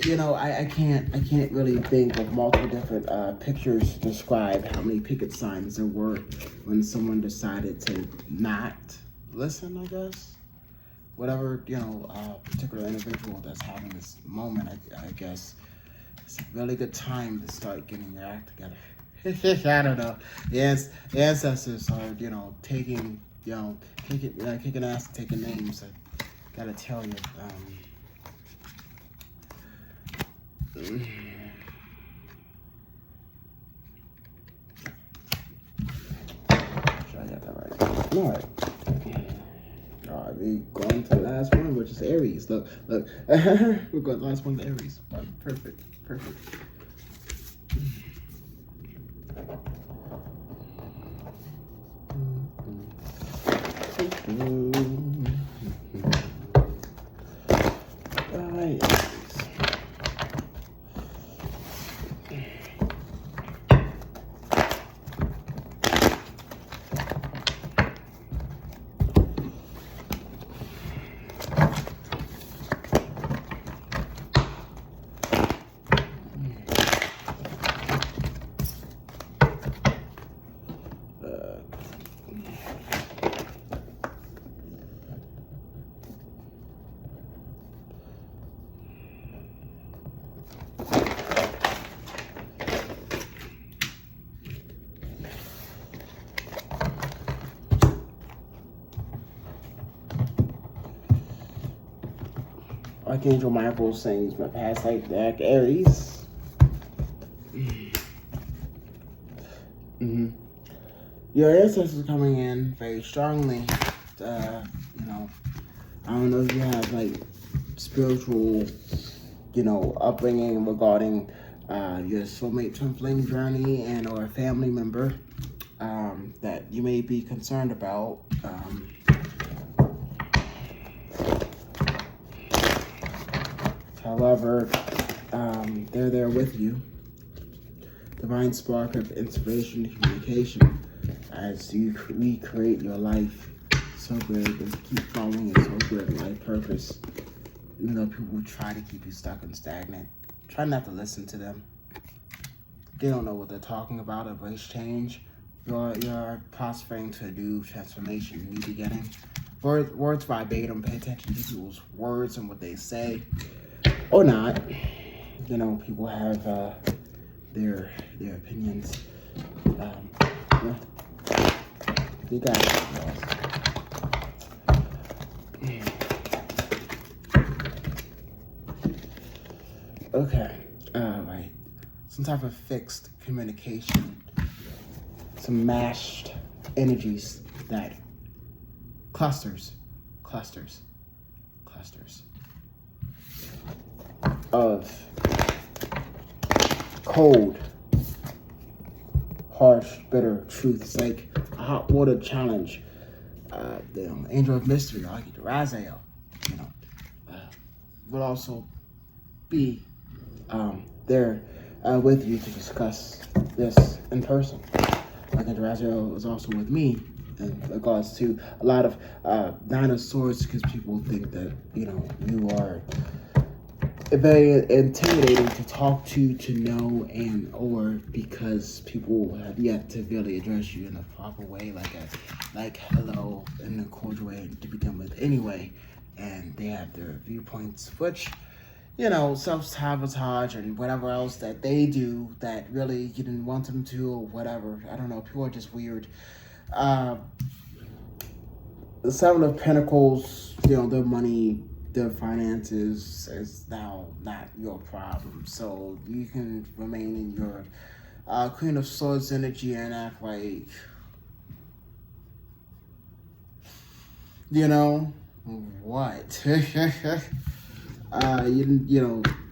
you know, I can't really think of multiple different pictures to describe how many picket signs there were when someone decided to not listen, I guess. Whatever, you know, particular individual that's having this moment, I guess, it's a really good time to start getting your act together. I don't know. Yes, the ancestors are, you know, taking, you know, kicking ass and taking names. I gotta tell you. Should I get that right? All right. All right, we going to the last one, which is Aries. Look. We're going to the last one, Aries. Perfect. All right. Archangel Michael sings my past life back, Aries. Your ancestors are coming in very strongly. You know, I don't know if you have like spiritual, you know, upbringing regarding your soulmate twin flame journey and or a family member that you may be concerned about. However, they're there with you. Divine spark of inspiration and communication as you recreate your life. So good. Just keep following it. So good. Life purpose. Even though people try to keep you stuck and stagnant, try not to listen to them. They don't know what they're talking about. Embrace change. You're prospering to a new transformation, new beginning. Words verbatim. Pay attention to people's words and what they say. Or not. You know, people have their opinions. You got it, guys. Okay. Right. Some type of fixed communication. Some mashed energies that clusters of cold, harsh, bitter truths, like a hot water challenge. The angel of mystery, like the Raziel, will also be there with you to discuss this in person. Like Raziel was also with me in regards to a lot of Nine of Swords, because people think that you are very intimidating to talk to know, and or because people have yet to really address you in a proper way, like hello in a cordial way to begin with anyway, and they have their viewpoints, which self-sabotage and whatever else that they do that really you didn't want them to, or whatever. I don't know, people are just weird. The Seven of Pentacles, their money, their finances is now not your problem. So you can remain in your Queen of Swords energy and act like, what?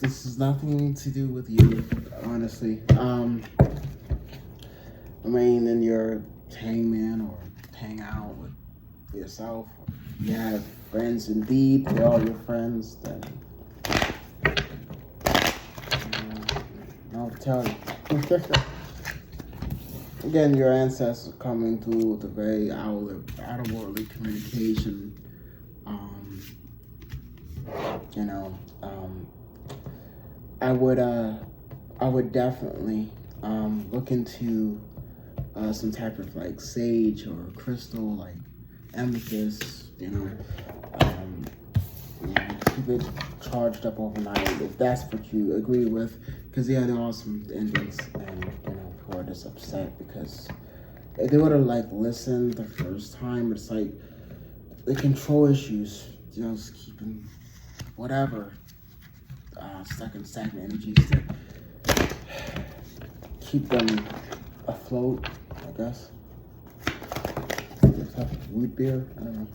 This is nothing to do with you, honestly. Remain in your hangman or hang out with yourself. You have friends indeed, they're all your friends, then I'll tell you. Again, your ancestors coming through with a very outer-worldly communication. I would definitely look into some type of like sage or crystal, like amethyst, keep it charged up overnight if that's what you agree with, because there are some endings, and people are just upset because if they would have listened the first time, it's like the control issues, just keeping whatever stuck in stagnant energies to keep them afloat, I guess. Root beer, I don't know.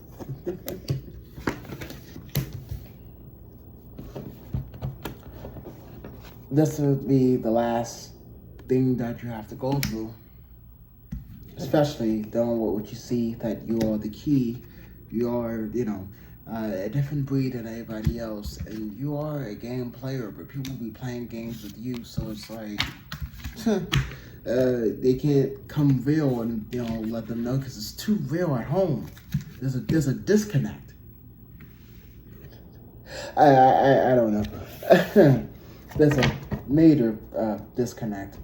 This would be the last thing that you have to go through, especially knowing what you see, that you are the key. You are, a different breed than everybody else, and you are a game player, but people be playing games with you, so it's like they can't come real and let them know, because it's too real at home. There's a disconnect. I don't know. There's a major disconnect.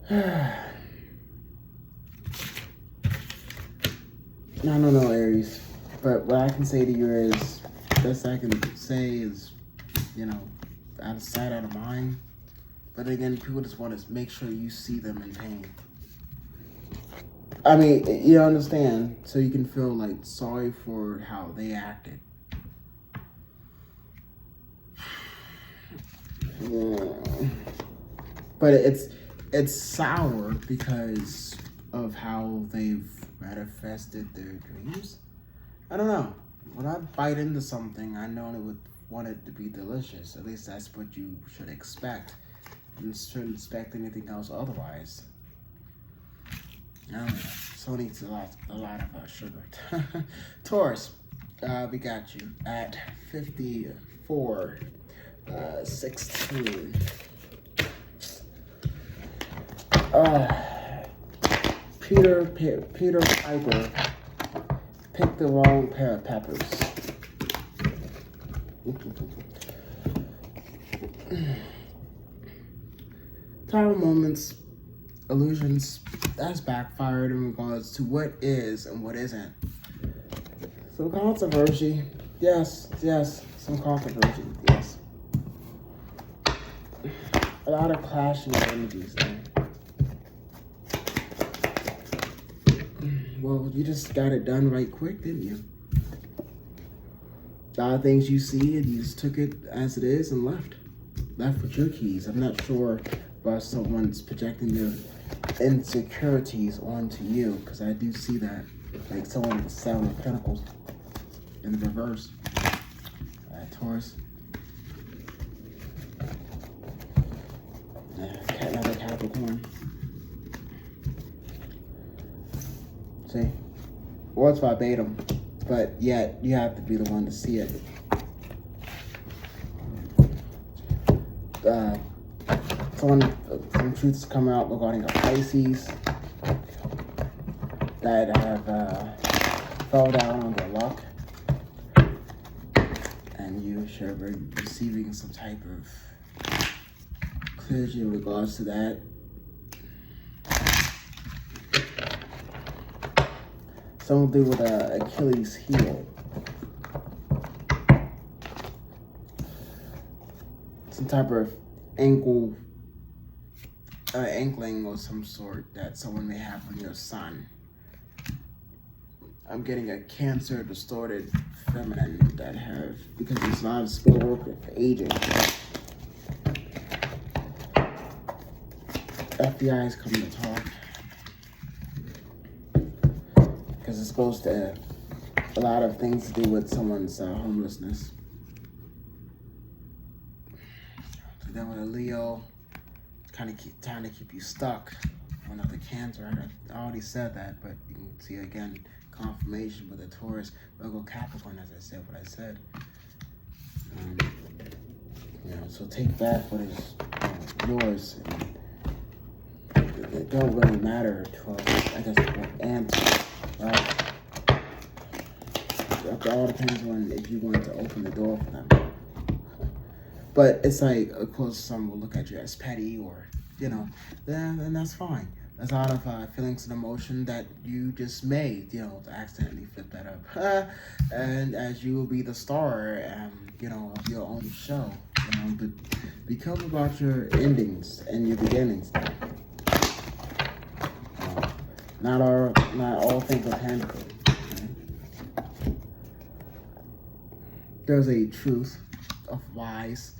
I don't know, Aries, but what I can say to you is, best I can say is, out of sight, out of mind. But again, people just want to make sure you see them in pain. I mean, you understand, so you can feel sorry for how they acted. Yeah. But it's sour because of how they've manifested their dreams. I don't know. When I bite into something, I know it would want it to be delicious. At least that's what you should expect. You shouldn't expect anything else otherwise. I don't know. So needs a lot of sugar. Taurus, we got you at 54-16. Peter Piper picked the wrong pair of peppers. Tower moments, illusions, that's backfired in regards to what is and what isn't. Some controversy, yes, some controversy, yes. A lot of clashing energies there. Well, you just got it done right quick, didn't you? A lot of things you see, and you just took it as it is and left. Left with your keys. I'm not sure if someone's projecting their insecurities onto you, because I do see that. Like someone with the Seven of Pentacles in the reverse. Taurus. Another Capricorn. See? Or it's verbatim, but yet you have to be the one to see it. Some truths come out regarding a Pisces that have fell down on their luck, and you should be receiving some type of clearly in regards to that. Something to do with Achilles heel. Some type of ankling of some sort that someone may have on your sun. I'm getting a Cancer distorted feminine that have, because it's not a spell work with aging. FBI is coming to talk. Because it's supposed to a lot of things to do with someone's homelessness. So then with a Leo, kind of trying to keep you stuck. Another Cancer, I already said that, but you can see again confirmation with the Taurus, Virgo, Capricorn, as I said what I said. So take back what is yours. It don't really matter to us, I guess, for answers, right? It all depends on if you want to open the door for them. But it's like, of course, some will look at you as petty, or then that's fine. There's a lot of feelings and emotion that you just made, to accidentally flip that up. And as you will be the star, of your own show, but be careful about your endings and your beginnings. Not all things are tangible. Okay? There's a truth of wise,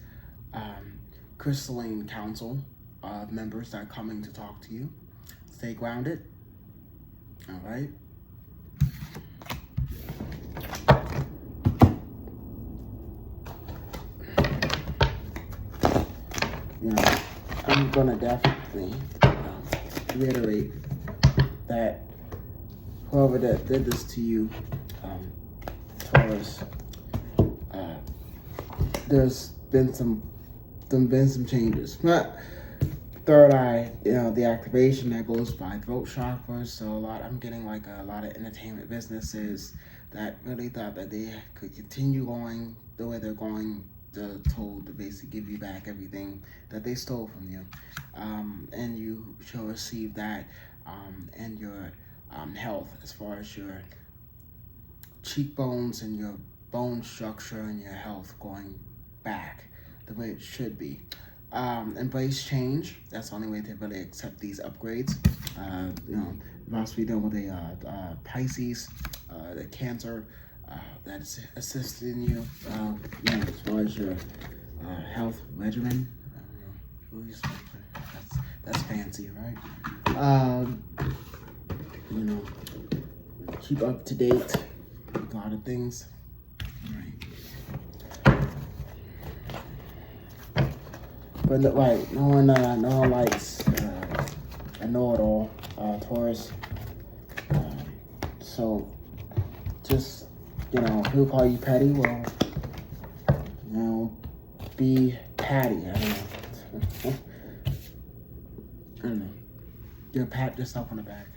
crystalline council of members that are coming to talk to you. Stay grounded. All right. I'm gonna definitely reiterate that whoever that did this to you, Taurus, there's been some changes. Third eye, the activation that goes by throat chakra. So I'm getting like a lot of entertainment businesses that really thought that they could continue going the way they're going. They're told to basically give you back everything that they stole from you, and you shall receive that, and your health, as far as your cheekbones and your bone structure and your health going back the way it should be. Embrace change. That's the only way to really accept these upgrades. Possibly done with a Pisces, the Cancer that's assisting you, as far as your health regimen. That's fancy, right? Keep up to date with a lot of things. But no one likes a know-it-all, Taurus. So just, who'll call you petty? Well, be patty. I don't know. You pat yourself on the back.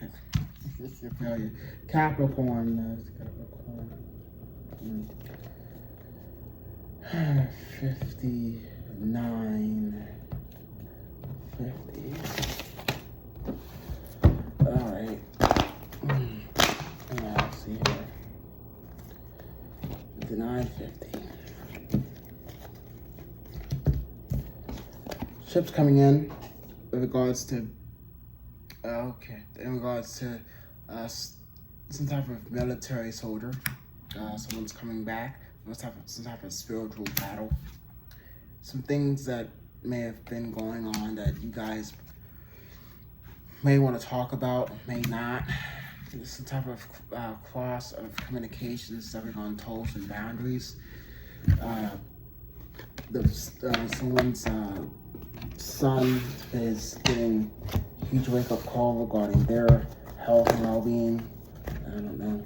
Capricorn. 59, 50. All right. Let's see here. 59, 50. Ships coming in with regards to some type of military soldier. Someone's coming back. Some type of spiritual battle. Some things that may have been going on that you guys may want to talk about, may not. There's some type of cross of communications stepping on toes and boundaries. Someone's son is getting a huge wake-up call regarding their health and well-being. I don't know.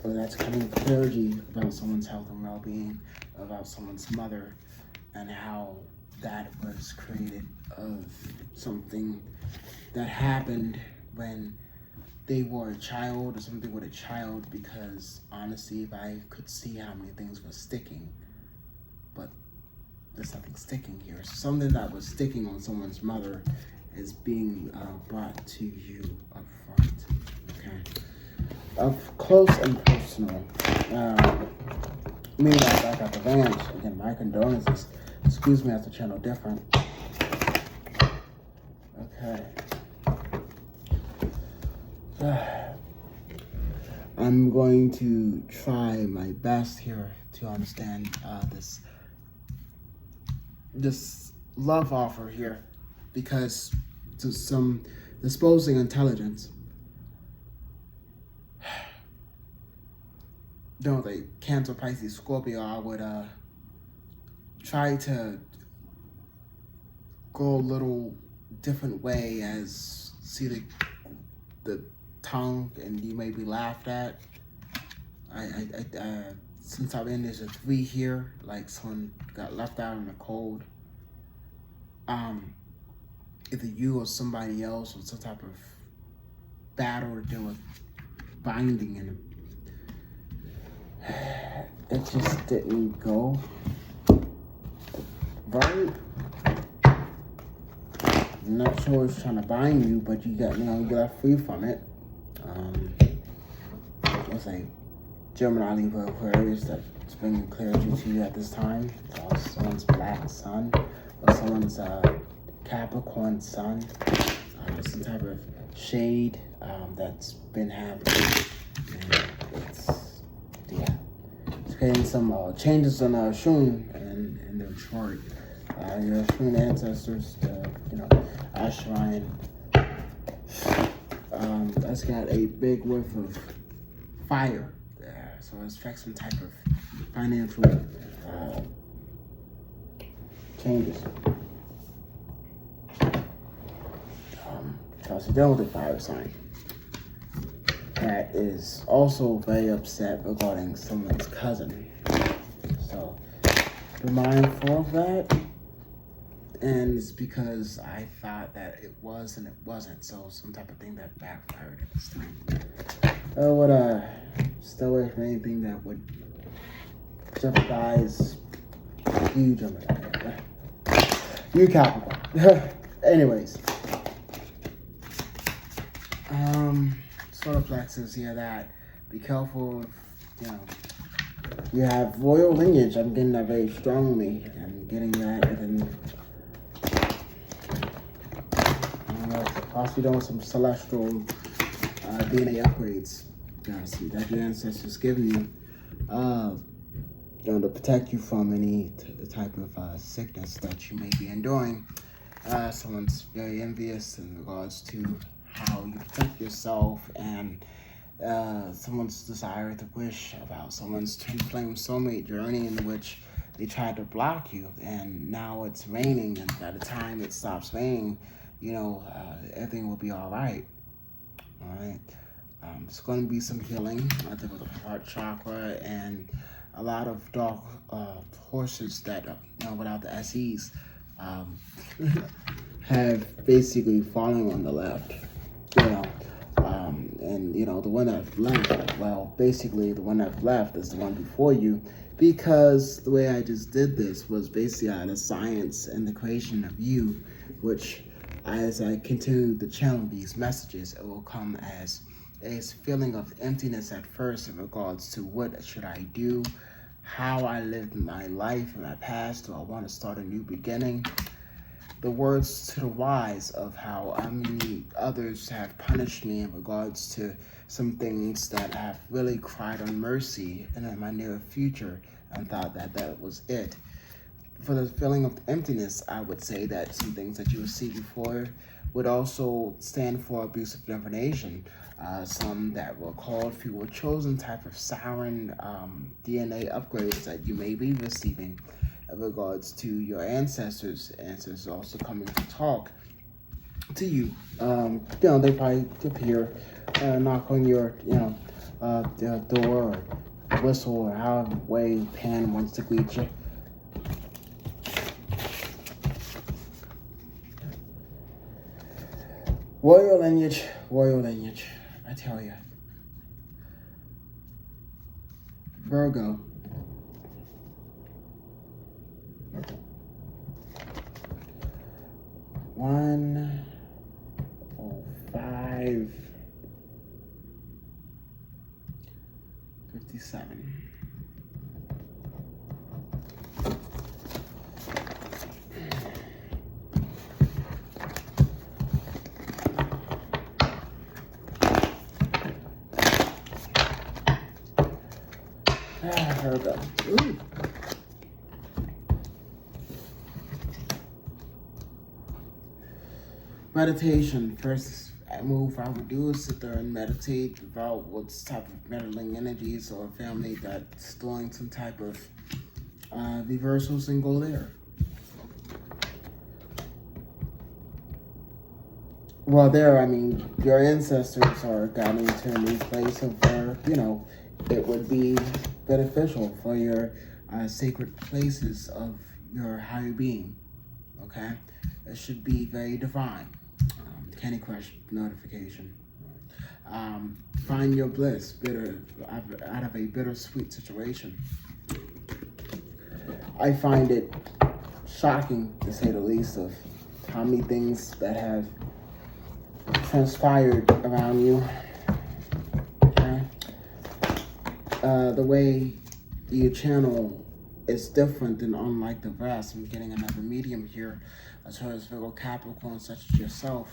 But that's coming clarity about someone's health and well-being, about someone's mother, and how that was created of something that happened when they were a child or something with a child, because honestly, if I could see how many things were sticking, but there's nothing sticking here. So something that was sticking on someone's mother is being brought to you up front, okay? Up close and personal. Me, back at the ranch, again, my condolences. Excuse me, as the channel different. Okay. I'm going to try my best here to understand this love offer here, because to some disposing intelligence, don't they, Cancer, Pisces, Scorpio, I would try to go a little different way, as see the tongue, and you may be laughed at. Since I'm in, there's a 3 here, like someone got left out in the cold. Either you or somebody else with some type of battle to deal with binding, and it just didn't go right. I'm not sure it's trying to bind you, but you got free from it. It's a Gemini, Libra, Aquarius that's bringing clarity to you at this time. Someone's black sun, or someone's Capricorn sun. Some type of shade that's been happening. It's creating some changes on Shun in their chart. Your Shun ancestors, Ashrine, that's got a big whiff of fire there, so it affects some type of financial changes. Because you're dealing with a fire sign that is also very upset regarding someone's cousin. So be mindful of that. And it's because I thought that it was and it wasn't. So some type of thing that backfired at this time. I would stay away from anything that would jeopardize you, Gemini. You, Capricorn. Anyways. Solar plexus, that. Be careful if, you have royal lineage. I'm getting that very strongly. I'm getting that, and then possibly doing some celestial DNA upgrades. See that your ancestors giving you, to protect you from any type of sickness that you may be enduring. Someone's very envious in regards to how you protect yourself, and someone's desire to wish about someone's twin flame soulmate journey in which they tried to block you, and now it's raining, and by the time it stops raining, everything will be all right. All right. It's going to be some healing, I think, with the heart chakra, and a lot of dark horses that, without the SEs, have basically fallen on the left. And the one that left, basically the one that left is the one before you, because the way I just did this was basically out of science and the creation of you, which as I continue to channel these messages, it will come as a feeling of emptiness at first in regards to what should I do, how I lived my life in my past, do I want to start a new beginning. the words to the wise of how many others have punished me in regards to some things that have really cried on mercy and in my near future and thought that that was it. For the feeling of emptiness, I would say that some things that you would see before would also stand for abusive divination. Some that were called for your chosen type of siren DNA upgrades that you may be receiving in regards to your ancestors also coming to talk to you. They probably appear, knock on your, the door or whistle or however way Pan wants to greet you. Royal lineage, I tell you. Virgo. One, 5, 57. Virgo. Ooh. Meditation. First move I would do is sit there and meditate about what type of meddling energies or family that's doing some type of reversals and go there. Well, there, I mean, your ancestors are getting to a new place of where, it would be beneficial for your sacred places of your higher being, okay? It should be very divine. Candy Crush notification. Find your bliss out of a bittersweet situation. I find it shocking, to say the least, of how many things that have transpired around you. Okay? The way you channel is different and unlike the rest. I'm getting another medium here as far as Virgo Capricorn, such as yourself.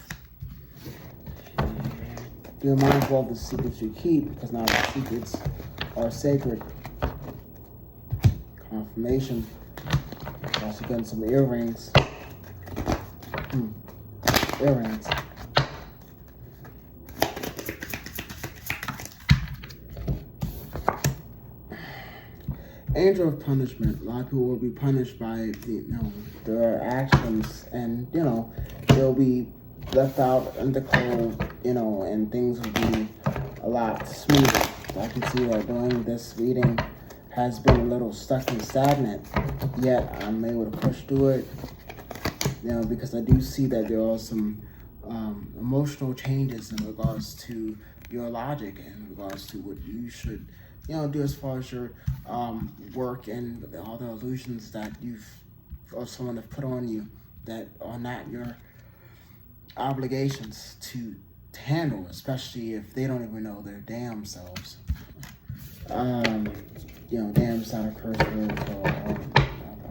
Be mindful of the secrets you keep, because not all secrets are sacred. Confirmation. Also getting some earrings. Earrings. Angel of punishment. A lot of people will be punished by their actions, and they'll be left out in the cold, and things will be a lot smoother. I can see that doing this reading has been a little stuck and stagnant, yet I'm able to push through it, because I do see that there are some emotional changes in regards to your logic and in regards to what you should do as far as your work and all the illusions that someone have put on you that are not your obligations to handle, especially if they don't even know their damn selves. Damn sound of curse word, so I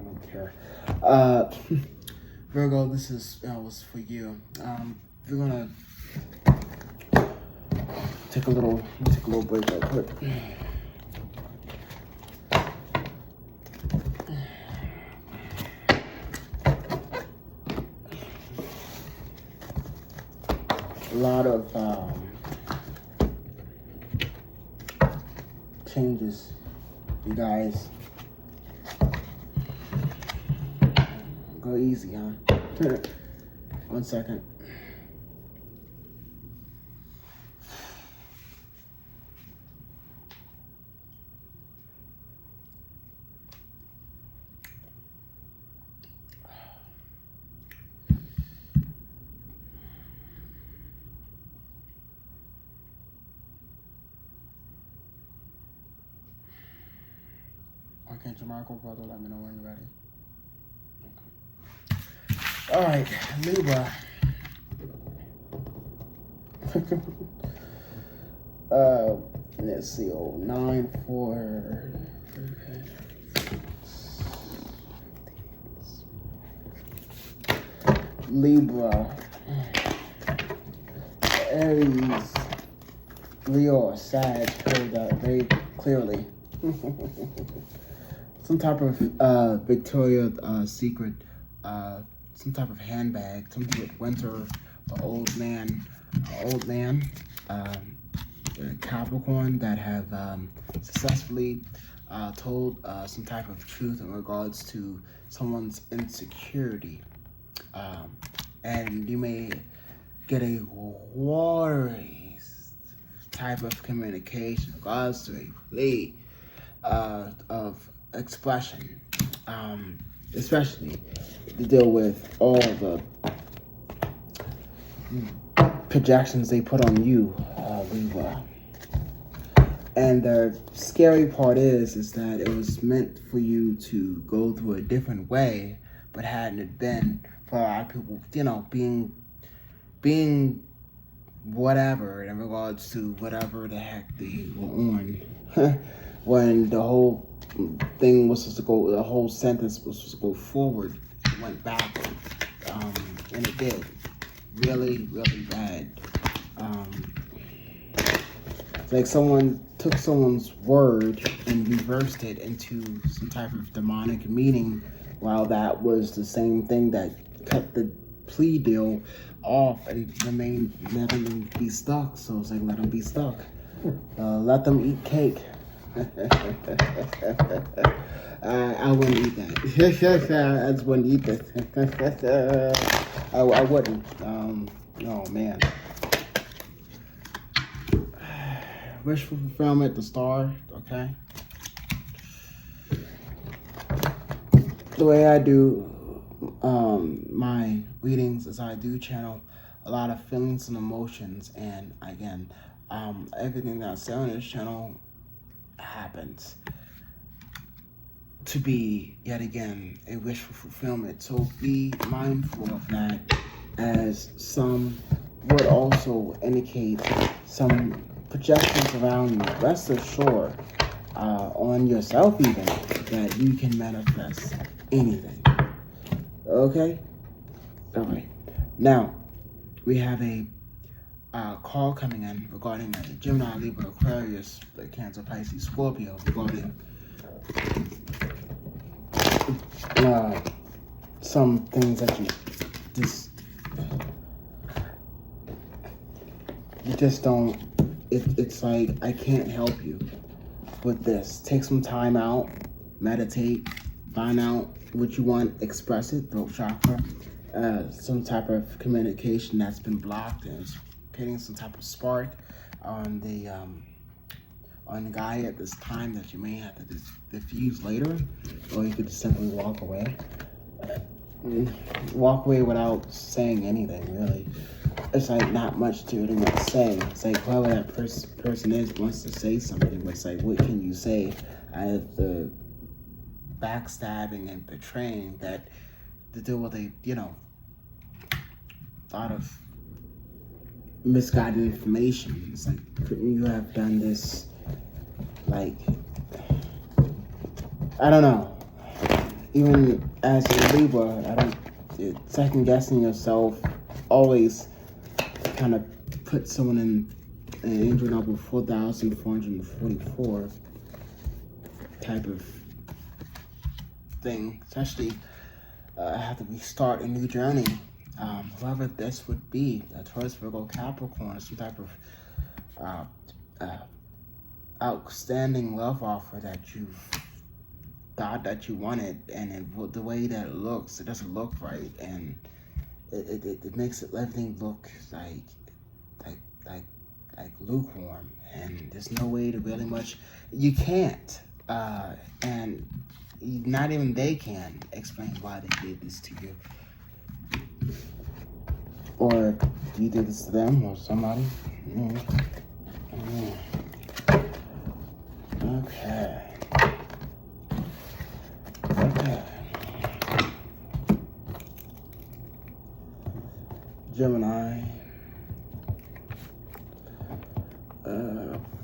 don't care. Virgo, this was for you. We're gonna take a little break real quick. A lot of changes, you guys. Go easy, huh? 1 second. Archangel Michael, brother, let me know when you're ready. Okay. All right, Libra. Let's see. 9, 4. Okay. Libra, Aries, Leo, or Sag showed that very clearly. Some type of Victoria's Secret, some type of handbag, something with winter, an old man, Capricorn that have successfully told some type of truth in regards to someone's insecurity. And you may get a watery type of communication in regards to a plea of expression, especially to deal with all the projections they put on you, Libra. And the scary part is that it was meant for you to go through a different way, but hadn't it been for a lot of people, you know, being whatever in regards to whatever the heck they were on, when the whole thing was supposed to go, the whole sentence was supposed to go forward, it went backward, and it did, really, really bad. It's like someone took someone's word and reversed it into some type of demonic meaning, while that was the same thing that cut the plea deal off and let them be stuck. So it's like, let them be stuck. Let them eat cake. I wouldn't eat that. I just wouldn't eat that. I wouldn't. Oh man. Wish for fulfillment, the star, okay? The way I do my readings is I do channel a lot of feelings and emotions, and again, everything that I say on this channel happens to be, yet again, a wish for fulfillment. So be mindful of that, as some would also indicate some projections around you. Rest assured, on yourself even, that you can manifest anything. Okay? Alright. Now, we have a call coming in regarding Gemini, Libra, Aquarius, Cancer, Pisces, Scorpio, regarding some things that you just don't, it's like, I can't help you with this. Take some time out, meditate, find out what you want, express it, throat chakra, some type of communication that's been blocked and is getting some type of spark on the guy at this time that you may have to diffuse later, or you could just simply walk away. Walk away without saying anything, really. It's like not much to really say. It's like whoever that person is wants to say something, but it's like, what can you say out of the backstabbing and betraying that to deal with a, you know, lot of misguided information. It's like, couldn't you have done this, like, I don't know. Even as a Libra, second guessing yourself always kind of put someone in an angel number 4,444 type of thing, especially have to restart a new journey. Whoever this would be, a Taurus, Virgo, Capricorn, some type of outstanding love offer that you thought that you wanted, and the way that it looks, it doesn't look right, and it makes everything look like lukewarm, and there's no way to really much. You can't, and not even they can explain why they did this to you. Or you did this to them or somebody. Okay. Gemini.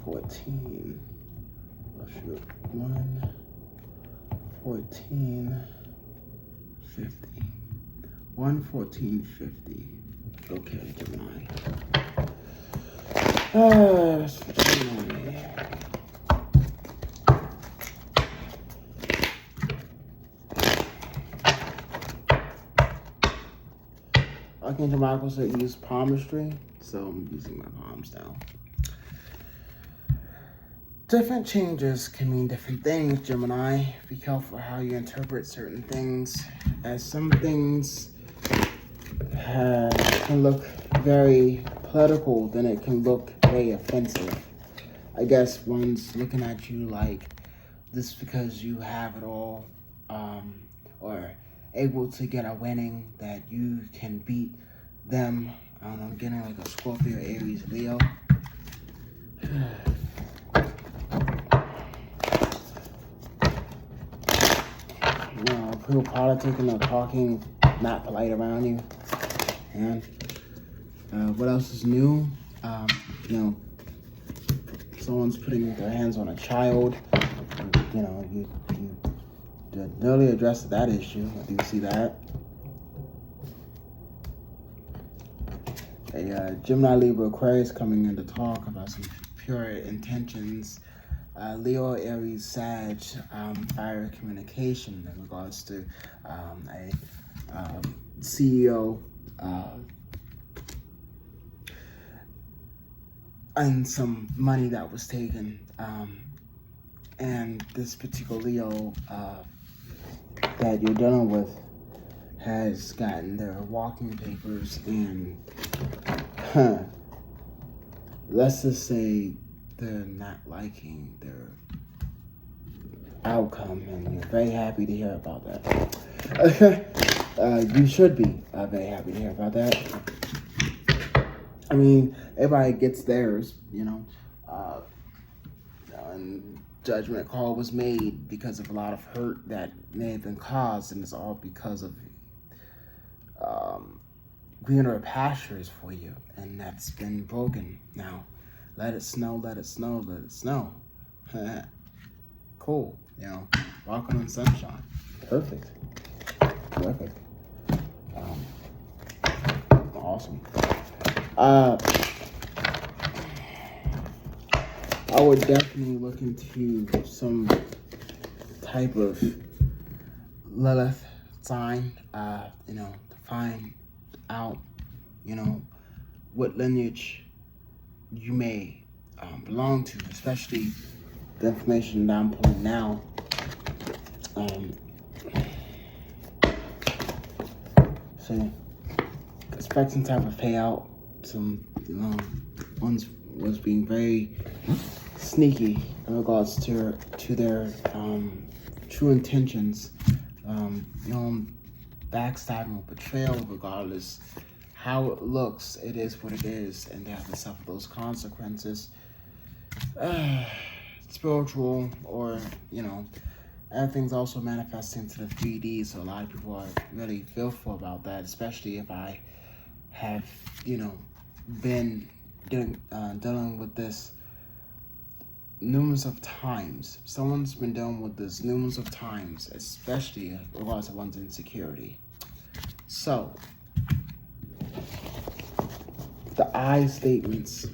14. Oh shoot. 1, 14, 50. 114.50. Okay, Gemini. That's for Gemini. Archangel Michael said use palmistry, so I'm using my palms now. Different changes can mean different things, Gemini. Be careful how you interpret certain things, as some things can look very political, then it can look very offensive. I guess one's looking at you like this because you have it all, or able to get a winning that you can beat them. I'm getting like a Scorpio, Aries, Leo. People politicking or talking not polite around you. And what else is new? Someone's putting their hands on a child. You nearly addressed that issue. I do see that. A Gemini, Libra, Aquarius coming in to talk about some pure intentions. Leo, Aries, Sag, fire communication in regards to a CEO and some money that was taken. And this particular Leo that you're dealing with has gotten their walking papers, and let's just say they're not liking their outcome, and you're very happy to hear about that. You should be very happy to hear about that. I mean, everybody gets theirs, and judgment call was made because of a lot of hurt that may have been caused, and it's all because of greener pastures for you, and that's been broken. Now, let it snow, let it snow, let it snow. Cool, walking on sunshine. Perfect. Perfect. Awesome. I would definitely look into some type of Lilith sign, to find out, what lineage you may belong to, especially the information that I'm pulling now. So expect some type of payout. Some, ones was being very sneaky in regards to their true intentions. Backstabbing or betrayal, regardless how it looks, it is what it is, and they have to suffer those consequences. Spiritual, or everything's also manifesting to the 3D, so a lot of people are really fearful about that, especially if I have been dealing with this numerous of times. Someone's been dealing with this numerous of times, especially in regards to one's insecurity. So the I statements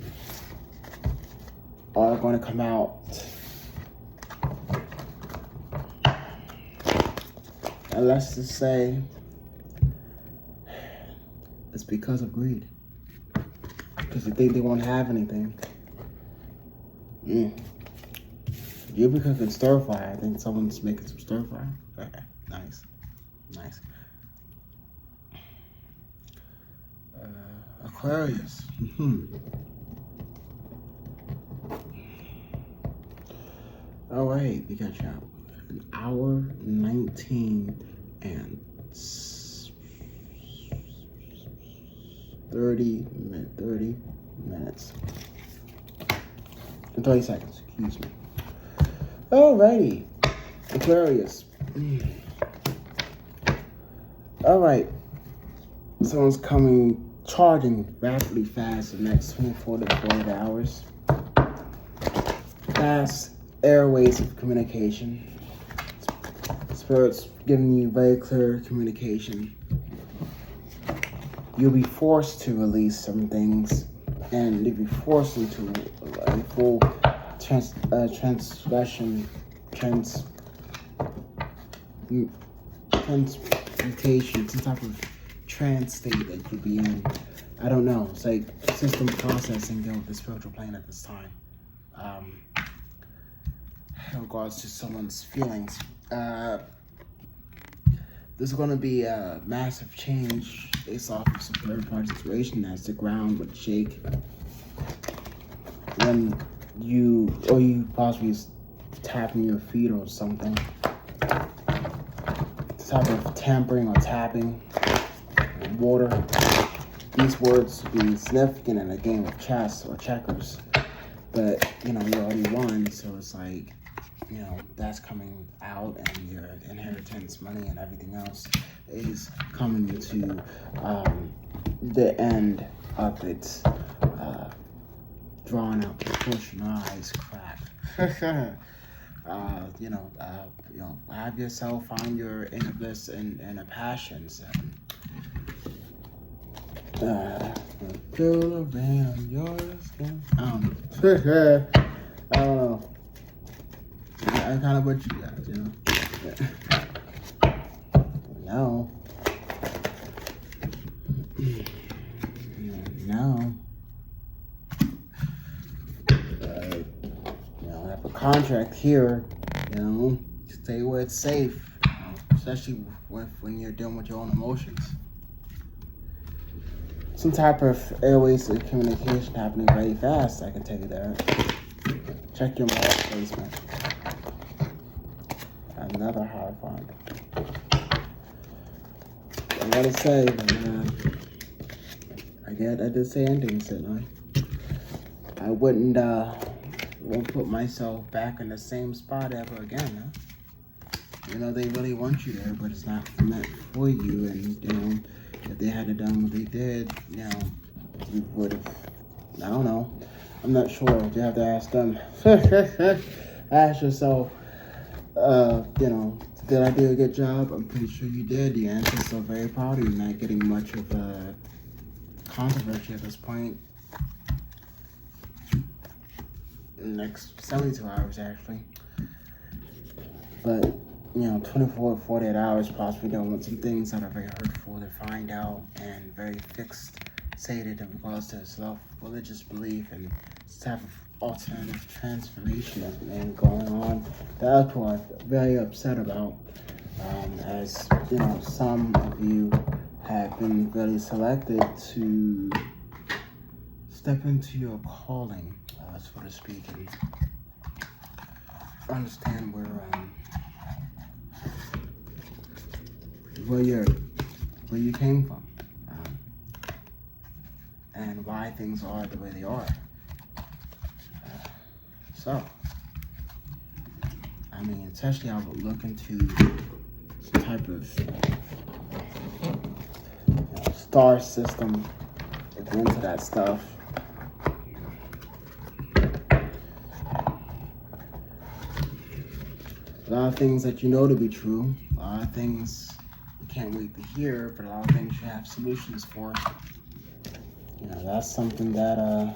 are going to come out, and let's just say it's because of greed, because they think they won't have anything. You'll be cooking stir fry. I think someone's making some stir fry. Okay, nice. Aquarius. All right, we got you an hour 19 and 30 minutes. And 30 seconds, excuse me. Alrighty, Aquarius. Alright, someone's charging rapidly fast in the next 24 to 48 hours. Fast airways of communication. Spirit's giving you very clear communication. you'll be forced to release some things, and you'll be forced into a full transmutation, some type of trance state that you'll be in. I don't know. It's like system processing dealing with the spiritual plane at this time. In regards to someone's feelings. There's going to be a massive change based off of some third-party situation as the ground would shake when you possibly tapping your feet or something. Type of tampering or tapping water. These words would be significant in a game of chess or checkers, but you already won, so it's like, that's coming out, and your inheritance money and everything else is coming to the end of its drawn out proportionalized crap. Have yourself find your inner bliss and passions. Feel around your skin. I don't know. I kind of what you guys, No. Have a contract here, stay where it's safe, especially when you're dealing with your own emotions. Some type of airways of communication happening very fast, I can tell you that. Check your moral placement. Another high find. I gotta say, I did say endings, didn't I? I won't put myself back in the same spot ever again, they really want you there, but it's not meant for you, and, if they hadn't done what they did, you would have, I don't know. I'm not sure. You have to ask them. Ask yourself, did I do a good job? I'm pretty sure you did. The answers are very proud of you, not getting much of a controversy at this point. In the next 72 hours, actually. But, 24 to 48 hours, possibly dealing with some things that are very hurtful to find out and very fixated in regards to self-religious belief and type of alternative transformation that's been going on. That's what I'm very upset about, as some of you have been really selected to step into your calling, so to speak, and understand where you came from, and why things are the way they are. Essentially I would look into some type of star system, look into that stuff. A lot of things that to be true, a lot of things you can't wait to hear, but a lot of things you have solutions for. That's something that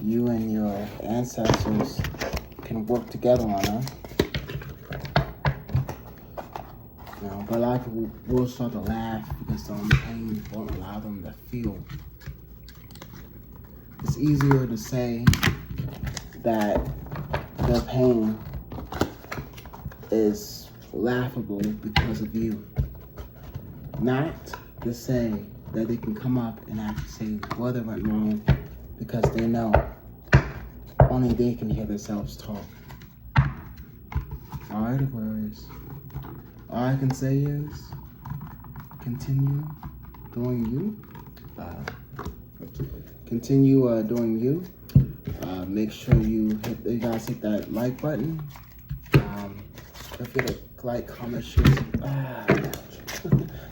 you and your ancestors can work together on, but a lot of people will start to laugh because the pain won't allow them to feel. It's easier to say that their pain is laughable because of you, not to say that they can come up and actually say what they went wrong, because they know only they can hear themselves talk. Alright, Aquarius. All I can say is continue doing you. Continue doing you. Make sure you guys hit that like button. Feel free to like, comment, share.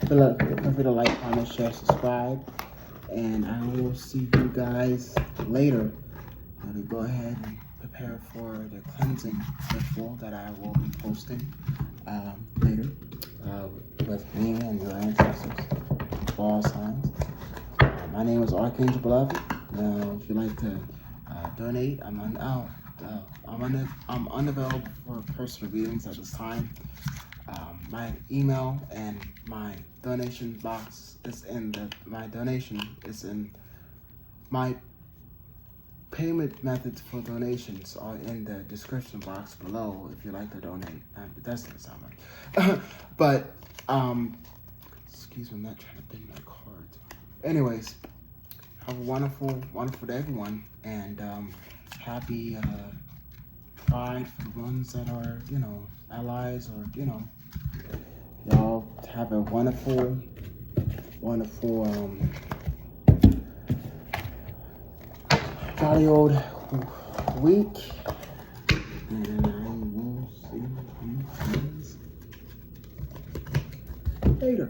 Feel free to like, comment, share, subscribe, and I will see you guys later. I'm gonna go ahead and prepare for the cleansing ritual that I will be posting later with me and your ancestors, all signs. My name is Archangel Beloved. If you'd like to donate, I'm unavailable for personal readings at this time. My email and my donation box is in my payment methods for donations are in the description box below if you'd like to donate. That's not sound right. But excuse me, I'm not trying to bend my cards. Anyways, have a wonderful, wonderful day, everyone, and happy Pride for the ones that are, allies, or y'all have a wonderful, wonderful, jolly old week, and I will see you later.